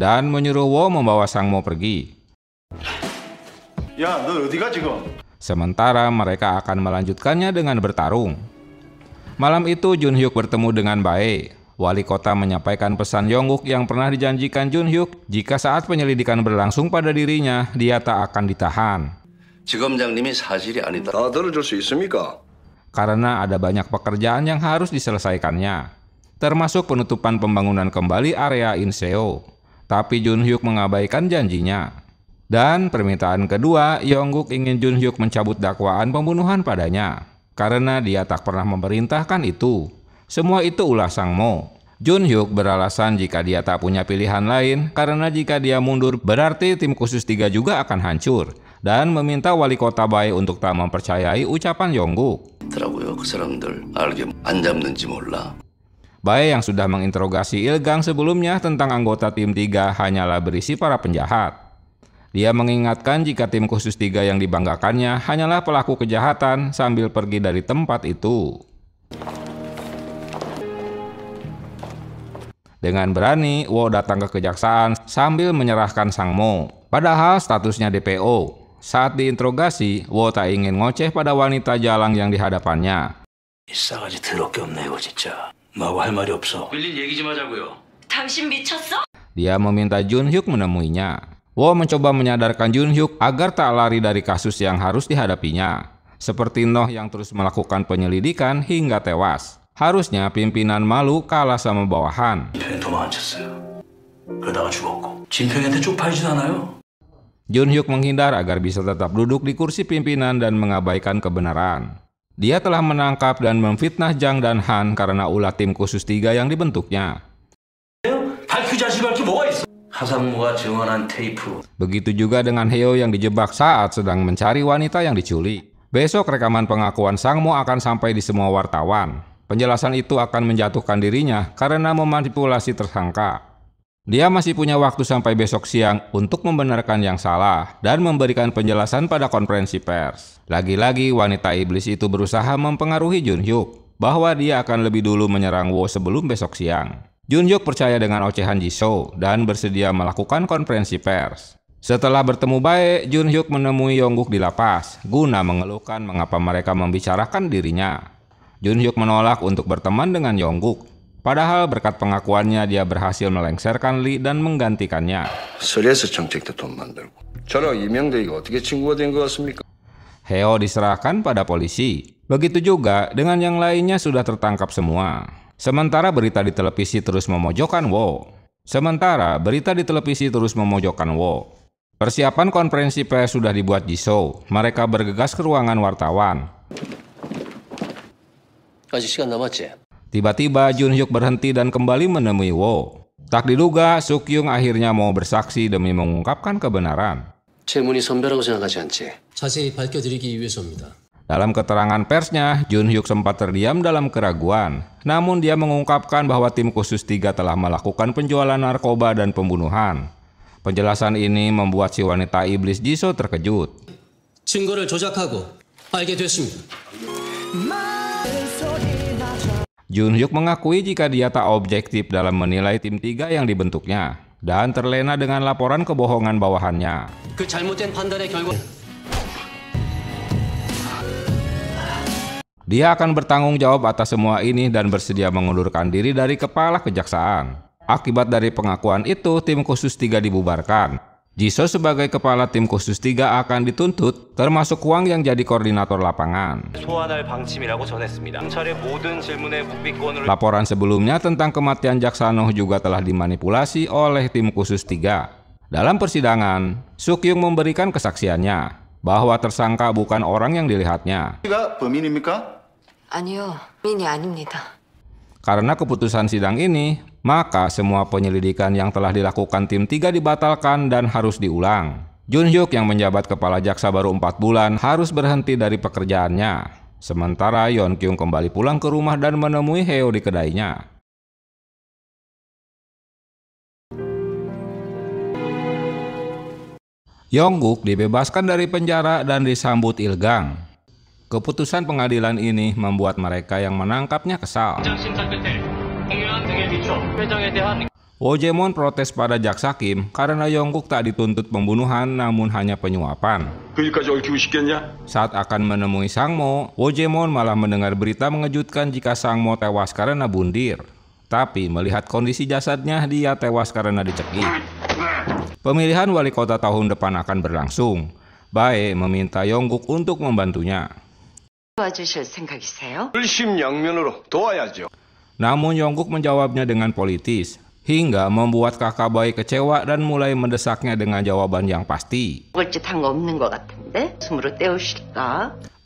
Dan menyuruh Wo membawa Sang Mo pergi. 야, 너 어디가 지금? Sementara mereka akan melanjutkannya dengan bertarung. Malam itu Jun Hyuk bertemu dengan Bae. Wali kota menyampaikan pesan Yongguk yang pernah dijanjikan Jun Hyuk jika saat penyelidikan berlangsung pada dirinya, dia tak akan ditahan. 지검장님이 사실이 아니다. 다 들어줄 수 있습니까? Karena ada banyak pekerjaan yang harus diselesaikannya, termasuk penutupan pembangunan kembali area Inseo. Tapi Jun Hyuk mengabaikan janjinya. Dan permintaan kedua, Yongguk ingin Jun Hyuk mencabut dakwaan pembunuhan padanya, karena dia tak pernah memerintahkan itu. Semua itu ulah Sang Mo. Jun Hyuk beralasan jika dia tak punya pilihan lain, karena jika dia mundur berarti tim khusus 3 juga akan hancur, dan meminta wali kota Bae untuk tak mempercayai ucapan Yongguk. Bae yang sudah menginterogasi Ilgang sebelumnya tentang anggota tim 3 hanyalah berisi para penjahat. Dia mengingatkan jika tim khusus 3 yang dibanggakannya hanyalah pelaku kejahatan sambil pergi dari tempat itu. Dengan berani, Wo datang ke kejaksaan sambil menyerahkan Sang Mo. Padahal statusnya DPO. Saat diinterogasi, Wo tak ingin ngoceh pada wanita jalang yang dihadapannya. 싸가지 더럽게 없네 이거 진짜. 뭐하고 할 말이 없어. 빌린 얘기 좀 하자고요. 당신 미쳤어? Dia meminta Jun Hyuk menemuinya. Wo mencoba menyadarkan Jun Hyuk agar tak lari dari kasus yang harus dihadapinya. Seperti Noh yang terus melakukan penyelidikan hingga tewas. Harusnya pimpinan malu kalah sama bawahan. Jun Hyuk menghindar agar bisa tetap duduk di kursi pimpinan dan mengabaikan kebenaran. Dia telah menangkap dan memfitnah Jang dan Han karena ulah tim khusus 3 yang dibentuknya. Begitu juga dengan Heo yang dijebak saat sedang mencari wanita yang diculik. Besok rekaman pengakuan Sang Mo akan sampai di semua wartawan. Penjelasan itu akan menjatuhkan dirinya karena memanipulasi tersangka. Dia masih punya waktu sampai besok siang untuk membenarkan yang salah dan memberikan penjelasan pada konferensi pers. Lagi-lagi wanita iblis itu berusaha mempengaruhi Jun Hyuk bahwa dia akan lebih dulu menyerang Wo sebelum besok siang. Jun Hyuk percaya dengan ocehan Jisoo dan bersedia melakukan konferensi pers. Setelah bertemu Bae, Jun Hyuk menemui Yongguk di lapas guna mengeluhkan mengapa mereka membicarakan dirinya. Jun Hyuk menolak untuk berteman dengan Yongguk. Padahal berkat pengakuannya dia berhasil melengsarkan Lee dan menggantikannya. Heo diserahkan pada polisi. Begitu juga dengan yang lainnya sudah tertangkap semua. Sementara berita di televisi terus memojokkan Wo. Persiapan konferensi pers sudah dibuat Jisoo. Mereka bergegas ke ruangan wartawan. Tiba-tiba Jun Hyuk berhenti dan kembali menemui Wo. Tak diduga, Sukyung akhirnya mau bersaksi demi mengungkapkan kebenaran. Dalam keterangan persnya, Jun Hyuk sempat terdiam dalam keraguan. Namun dia mengungkapkan bahwa tim khusus 3 telah melakukan penjualan narkoba dan pembunuhan. Penjelasan ini membuat si wanita iblis Jisoo terkejut. Jun Hyuk mengakui jika dia tak objektif dalam menilai tim 3 yang dibentuknya dan terlena dengan laporan kebohongan bawahannya. Dia akan bertanggung jawab atas semua ini dan bersedia mengundurkan diri dari kepala kejaksaan. Akibat dari pengakuan itu, tim khusus 3 dibubarkan. Jisoo sebagai kepala tim khusus 3 akan dituntut, termasuk Hwang yang jadi koordinator lapangan. Laporan sebelumnya tentang kematian Jaksa Noh juga telah dimanipulasi oleh tim khusus 3. Dalam persidangan, Sukyung memberikan kesaksiannya bahwa tersangka bukan orang yang dilihatnya. Karena keputusan sidang ini, maka semua penyelidikan yang telah dilakukan tim 3 dibatalkan dan harus diulang. Jun Hyuk yang menjabat kepala jaksa baru 4 bulan harus berhenti dari pekerjaannya. Sementara Yeon Kyung kembali pulang ke rumah dan menemui Heo di kedainya. Yongguk dibebaskan dari penjara dan disambut Il-gang. Keputusan pengadilan ini membuat mereka yang menangkapnya kesal. Wo Jae-mon protes pada jaksa Kim karena Yongguk tak dituntut pembunuhan namun hanya penyuapan. Saat akan menemui Sang-mo, Wo Jae-mon malah mendengar berita mengejutkan jika Sang-mo tewas karena bundir. Tapi melihat kondisi jasadnya, dia tewas karena dicekik. Pemilihan wali kota tahun depan akan berlangsung. Bae meminta Yongguk untuk membantunya. Namun Yongguk menjawabnya dengan politis, hingga membuat kakak Bae kecewa dan mulai mendesaknya dengan jawaban yang pasti.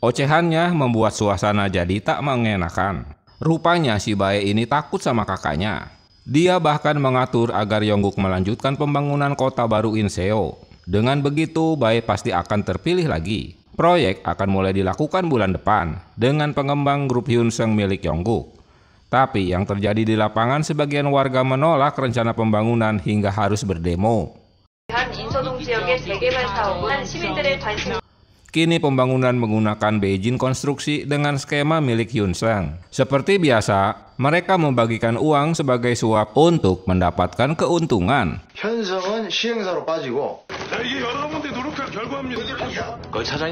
Ocehannya membuat suasana jadi tak mengenakan. Rupanya si Bae ini takut sama kakaknya. Dia bahkan mengatur agar Yongguk melanjutkan pembangunan kota baru Inseo. Dengan begitu, Bae pasti akan terpilih lagi. Proyek akan mulai dilakukan bulan depan dengan pengembang grup Hyunsung milik Yongguk. Tapi yang terjadi di lapangan, sebagian warga menolak rencana pembangunan hingga harus berdemo. Kini pembangunan menggunakan Beijing Konstruksi dengan skema milik Hyunsung. Seperti biasa, mereka membagikan uang sebagai suap untuk mendapatkan keuntungan.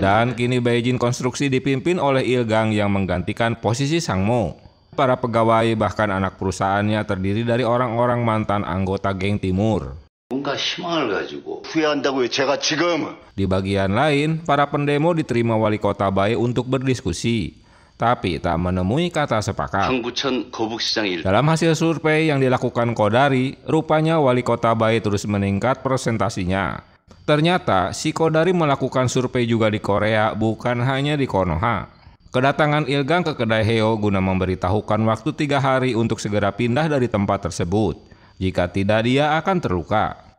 Dan kini Beijing Konstruksi dipimpin oleh Il-gang yang menggantikan posisi Sang-mo. Para pegawai bahkan anak perusahaannya terdiri dari orang-orang mantan anggota geng Timur. Di bagian lain, para pendemo diterima wali kota Bae untuk berdiskusi, tapi tak menemui kata sepakat. Dalam hasil survei yang dilakukan Kodari, rupanya wali kota Bae terus meningkat presentasinya. Ternyata si Kodari melakukan survei juga di Korea, bukan hanya di Konoha. Kedatangan Il-gang ke kedai Heo guna memberitahukan waktu 3 hari untuk segera pindah dari tempat tersebut. Jika tidak, dia akan terluka.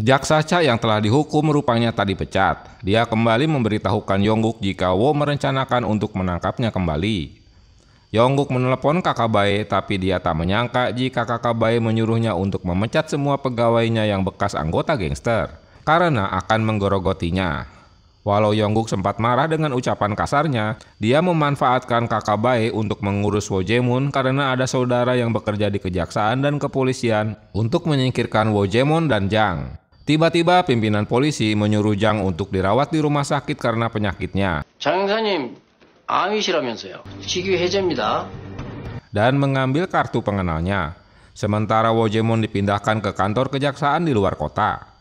Jaksa Cha yang telah dihukum rupanya tak dipecat. Dia kembali memberitahukan Yongguk jika Wo merencanakan untuk menangkapnya kembali. Yongguk menelepon kakak Bae, tapi dia tak menyangka jika kakak Bae menyuruhnya untuk memecat semua pegawainya yang bekas anggota gangster karena akan menggorogotinya. Walau Yongguk sempat marah dengan ucapan kasarnya, dia memanfaatkan kakak Bae untuk mengurus Wo Jae-mon karena ada saudara yang bekerja di kejaksaan dan kepolisian untuk menyingkirkan Wo Jae-mon dan Jang. Tiba-tiba pimpinan polisi menyuruh Jang untuk dirawat di rumah sakit karena penyakitnya. 장 형사님, 암이시라면서요. 직위 해제입니다. Dan mengambil kartu pengenalnya. Sementara Wo Jae-mon dipindahkan ke kantor kejaksaan di luar kota.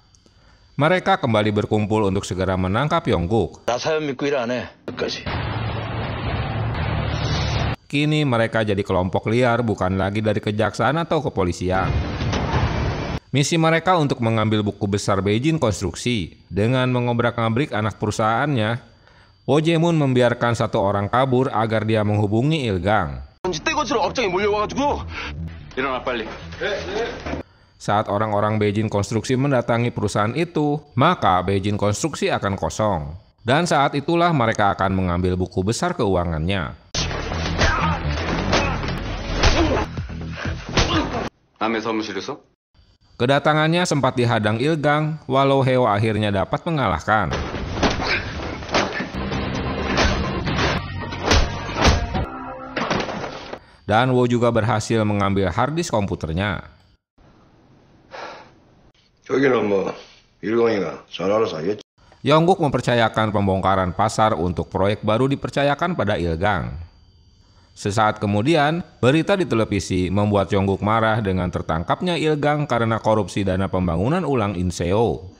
Mereka kembali berkumpul untuk segera menangkap Yongguk. Kini mereka jadi kelompok liar, bukan lagi dari kejaksaan atau kepolisian. Misi mereka untuk mengambil buku besar Beijing Konstruksi. Dengan mengobrak-abrik anak perusahaannya, Wo Jae-mon membiarkan satu orang kabur agar dia menghubungi Il-gang. Saat orang-orang Beijing Konstruksi mendatangi perusahaan itu, maka Beijing Konstruksi akan kosong. Dan saat itulah mereka akan mengambil buku besar keuangannya. Kedatangannya sempat dihadang Il-gang, walau Heo akhirnya dapat mengalahkan. Dan Wo juga berhasil mengambil harddisk komputernya. Yongguk mempercayakan pembongkaran pasar untuk proyek baru dipercayakan pada Il-gang. Sesaat kemudian, berita di televisi membuat Yongguk marah dengan tertangkapnya Il-gang karena korupsi dana pembangunan ulang Inseo.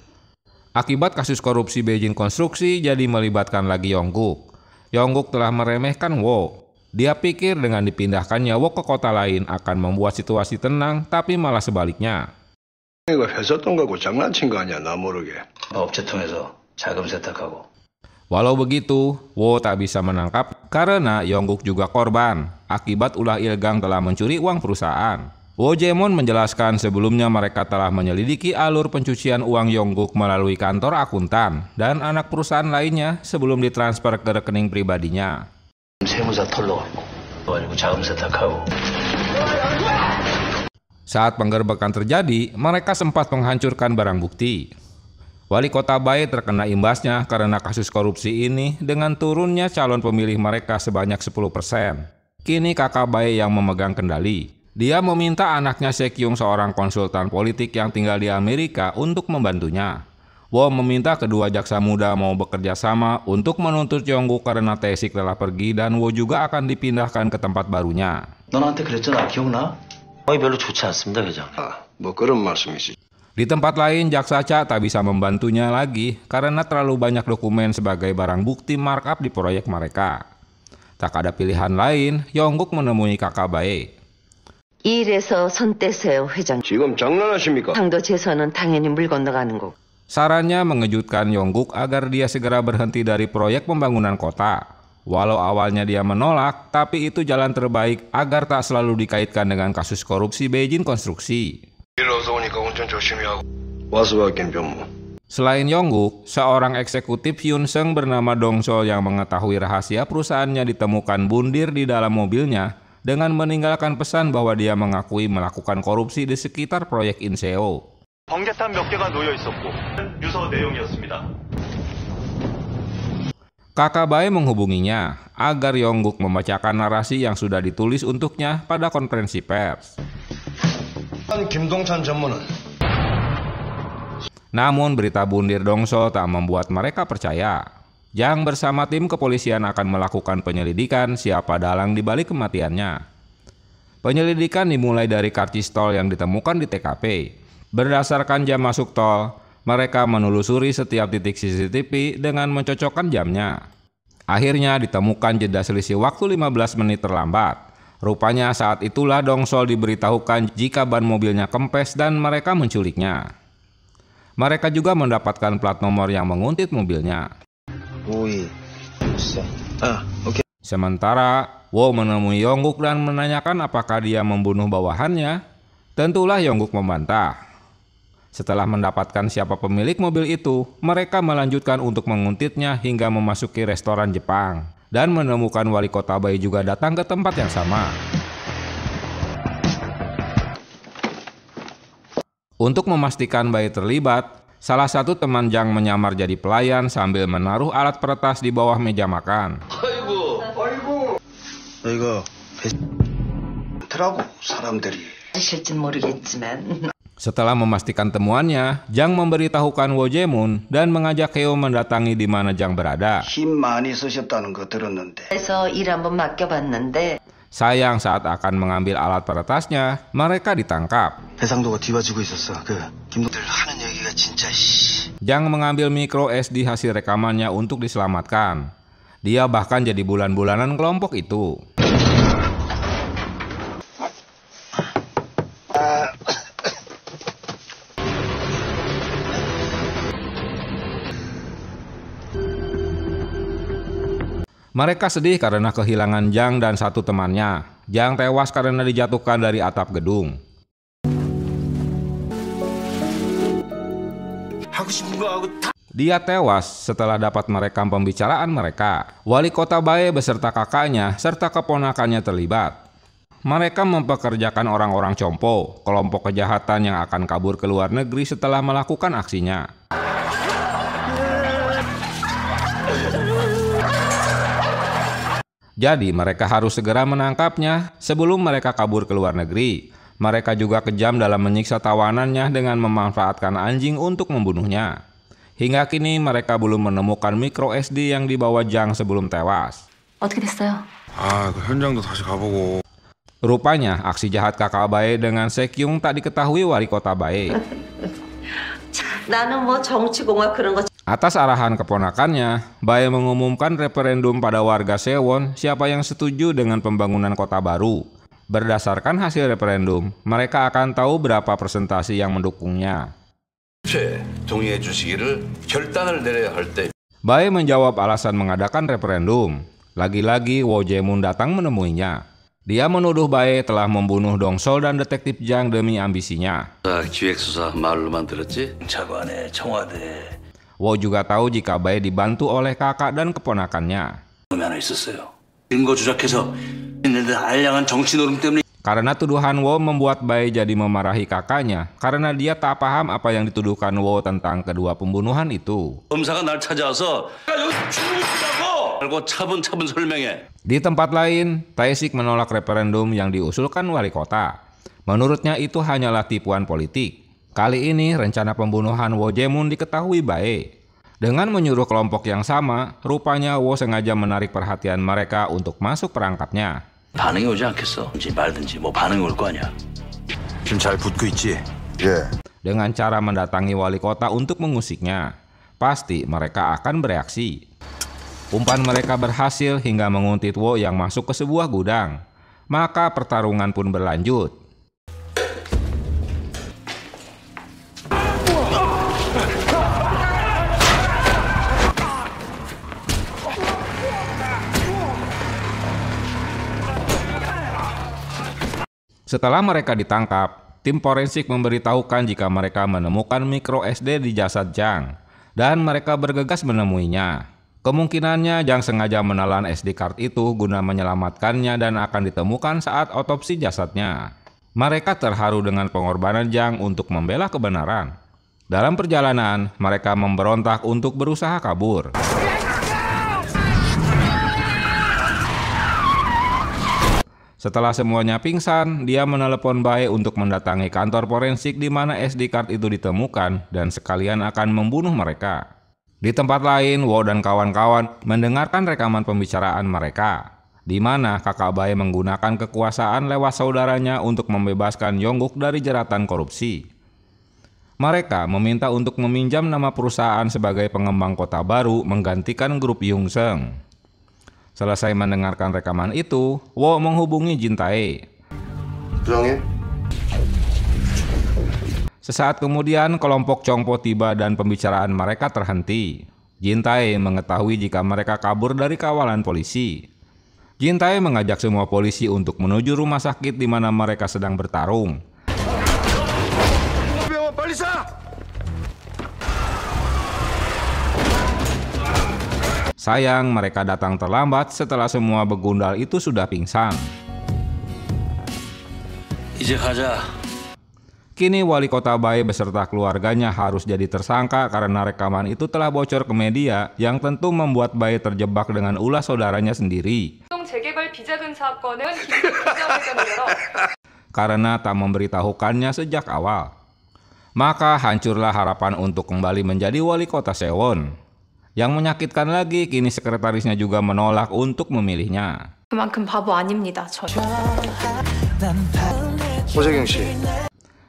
Akibat kasus korupsi Beijing Konstruksi jadi melibatkan lagi Yongguk. Yongguk telah meremehkan Wo. Dia pikir dengan dipindahkannya Wo ke kota lain akan membuat situasi tenang, tapi malah sebaliknya. Walau begitu, Wo tak bisa menangkap karena Yongguk juga korban akibat ulah Ilgang telah mencuri uang perusahaan. Wo Jae-mon menjelaskan sebelumnya mereka telah menyelidiki alur pencucian uang Yongguk melalui kantor akuntan dan anak perusahaan lainnya sebelum ditransfer ke rekening pribadinya. Saat penggerbekan terjadi, mereka sempat menghancurkan barang bukti. Wali kota Bae terkena imbasnya karena kasus korupsi ini dengan turunnya calon pemilih mereka sebanyak 10%. Kini kakak Bae yang memegang kendali. Dia meminta anaknya Sekyung, seorang konsultan politik yang tinggal di Amerika, untuk membantunya. Wo meminta kedua jaksa muda mau bekerja sama untuk menuntut Yongguk karena Tae-sik telah pergi dan Wo juga akan dipindahkan ke tempat barunya. 너한테 그랬잖아, 기억나? 별로 좋지 않습니다, 회장님. 뭐 그런 말씀이시. Di tempat lain, jaksa Cha tak bisa membantunya lagi karena terlalu banyak dokumen sebagai barang bukti markup di proyek mereka. Tak ada pilihan lain, Yongguk menemui kakak Bae. 일에서 손 떼세요, 회장. 지금 장난하십니까? 상도 재선은 당연히 물 건너가는 거고. Sarannya mengejutkan Yongguk agar dia segera berhenti dari proyek pembangunan kota. Walau awalnya dia menolak, tapi itu jalan terbaik agar tak selalu dikaitkan dengan kasus korupsi Beijing Konstruksi. Selain Yongguk, seorang eksekutif Hyun Seung bernama Dong Sol yang mengetahui rahasia perusahaannya ditemukan bundir di dalam mobilnya dengan meninggalkan pesan bahwa dia mengakui melakukan korupsi di sekitar proyek Inseo. 번개탄 몇 개가 놓여 있었고 유서 내용이었습니다. Kakak Bae menghubunginya agar Yongguk membacakan narasi yang sudah ditulis untuknya pada konferensi pers. 김동찬 전무는 Namun berita bundir Dongso tak membuat mereka percaya. Jang bersama tim kepolisian akan melakukan penyelidikan siapa dalang di balik kematiannya. Penyelidikan dimulai dari karcis tol yang ditemukan di TKP. Berdasarkan jam masuk tol, mereka menelusuri setiap titik CCTV dengan mencocokkan jamnya. Akhirnya ditemukan jeda selisih waktu 15 menit terlambat. Rupanya saat itulah Dongsol diberitahukan jika ban mobilnya kempes dan mereka menculiknya. Mereka juga mendapatkan plat nomor yang menguntit mobilnya. Sementara Wo menemui Yongguk dan menanyakan apakah dia membunuh bawahannya. Tentulah Yongguk membantah. Setelah mendapatkan siapa pemilik mobil itu, mereka melanjutkan untuk menguntitnya hingga memasuki restoran Jepang dan menemukan wali kota Bae juga datang ke tempat yang sama. Untuk memastikan Bae terlibat, salah satu teman Jang menyamar jadi pelayan sambil menaruh alat peretas di bawah meja makan. Setelah memastikan temuannya, Jang memberitahukan Wo Jae-mon dan mengajak Heo mendatangi di mana Jang berada. Sayang saat akan mengambil alat peretasnya, mereka ditangkap. Jang mengambil micro SD hasil rekamannya untuk diselamatkan. Dia bahkan jadi bulan-bulanan kelompok itu. Mereka sedih karena kehilangan Jang dan satu temannya. Jang tewas karena dijatuhkan dari atap gedung. Dia tewas setelah dapat merekam pembicaraan mereka. Wali kota Bae beserta kakaknya serta keponakannya terlibat. Mereka mempekerjakan orang-orang compo, kelompok kejahatan yang akan kabur ke luar negeri setelah melakukan aksinya. Jadi mereka harus segera menangkapnya sebelum mereka kabur ke luar negeri. Mereka juga kejam dalam menyiksa tawanannya dengan memanfaatkan anjing untuk membunuhnya. Hingga kini mereka belum menemukan micro SD yang dibawa Jang sebelum tewas. Rupanya aksi jahat kakak Bae dengan Sekyung tak diketahui wali kota Bae. Atas arahan keponakannya, Bae mengumumkan referendum pada warga Sewon siapa yang setuju dengan pembangunan kota baru. Berdasarkan hasil referendum, mereka akan tahu berapa persentase yang mendukungnya. Bae menjawab alasan mengadakan referendum. Lagi-lagi Wo Jae-mun datang menemuinya. Dia menuduh Bae telah membunuh Dong Sol dan detektif Jang demi ambisinya. 기획수사 말로만 들었지? 차관에 청와대 Wo juga tahu jika Bae dibantu oleh kakak dan keponakannya. 하나 있었어요. 증거 조작해서 있는데 알량한 정치 노름 때문에. Karena tuduhan Wo membuat Bae jadi memarahi kakaknya karena dia tak paham apa yang dituduhkan Wo tentang kedua pembunuhan itu. 검사가 날 찾아와서 여기 죽는다고 알고 차분차분 설명해. Di tempat lain, Tae-sik menolak referendum yang diusulkan wali kota. Menurutnya itu hanyalah tipuan politik. Kali ini rencana pembunuhan Wo Jae-mun diketahui Bae. Dengan menyuruh kelompok yang sama, rupanya Wo sengaja menarik perhatian mereka untuk masuk perangkapnya. 반응이 오지 않겠어. 말든지 뭐 반응이 올 거 아니야. 지금 잘 붙고 있지? 예. Dengan cara mendatangi wali kota untuk mengusiknya, pasti mereka akan bereaksi. Umpan mereka berhasil hingga menguntit Wo yang masuk ke sebuah gudang. Maka pertarungan pun berlanjut. Setelah mereka ditangkap, tim forensik memberitahukan jika mereka menemukan micro SD di jasad Jang, dan mereka bergegas menemuinya. Kemungkinannya Jang sengaja menelan SD card itu guna menyelamatkannya dan akan ditemukan saat otopsi jasadnya. Mereka terharu dengan pengorbanan Jang untuk membela kebenaran. Dalam perjalanan, mereka memberontak untuk berusaha kabur. Setelah semuanya pingsan, dia menelepon Bae untuk mendatangi kantor forensik di mana SD card itu ditemukan dan sekalian akan membunuh mereka. Di tempat lain, Wo dan kawan-kawan mendengarkan rekaman pembicaraan mereka, di mana kakak Bae menggunakan kekuasaan lewat saudaranya untuk membebaskan Yongguk dari jeratan korupsi. Mereka meminta untuk meminjam nama perusahaan sebagai pengembang kota baru menggantikan grup Yungseng. Selesai mendengarkan rekaman itu, Wo menghubungi Jin Tae. 부장님? Sesaat kemudian kelompok Chongpo tiba dan pembicaraan mereka terhenti. Jin Tae mengetahui jika mereka kabur dari kawalan polisi. Jin Tae mengajak semua polisi untuk menuju rumah sakit di mana mereka sedang bertarung. Sayang, mereka datang terlambat setelah semua begundal itu sudah pingsan. 이제 가자. Kini wali kota Bae beserta keluarganya harus jadi tersangka karena rekaman itu telah bocor ke media yang tentu membuat Bae terjebak dengan ulah saudaranya sendiri. Karena tak memberitahukannya sejak awal. Maka hancurlah harapan untuk kembali menjadi wali kota Sewon. Yang menyakitkan lagi, kini sekretarisnya juga menolak untuk memilihnya. 그만큼 바보 아닙니다. 오재경 씨.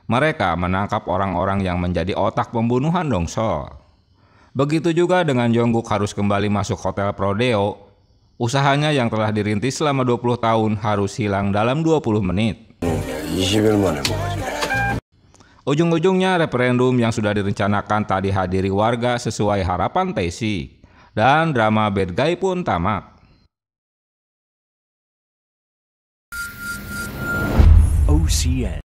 Mereka menangkap orang-orang yang menjadi otak pembunuhan Dong Sol. Begitu juga dengan Yongguk harus kembali masuk hotel Prodeo. Usahanya yang telah dirintis selama 20 tahun harus hilang dalam 20 menit. 20일 만에 뭐가지? Ujung-ujungnya referendum yang sudah direncanakan tak dihadiri warga sesuai harapan Tae-sik. Dan drama bad guy pun tamat. OCN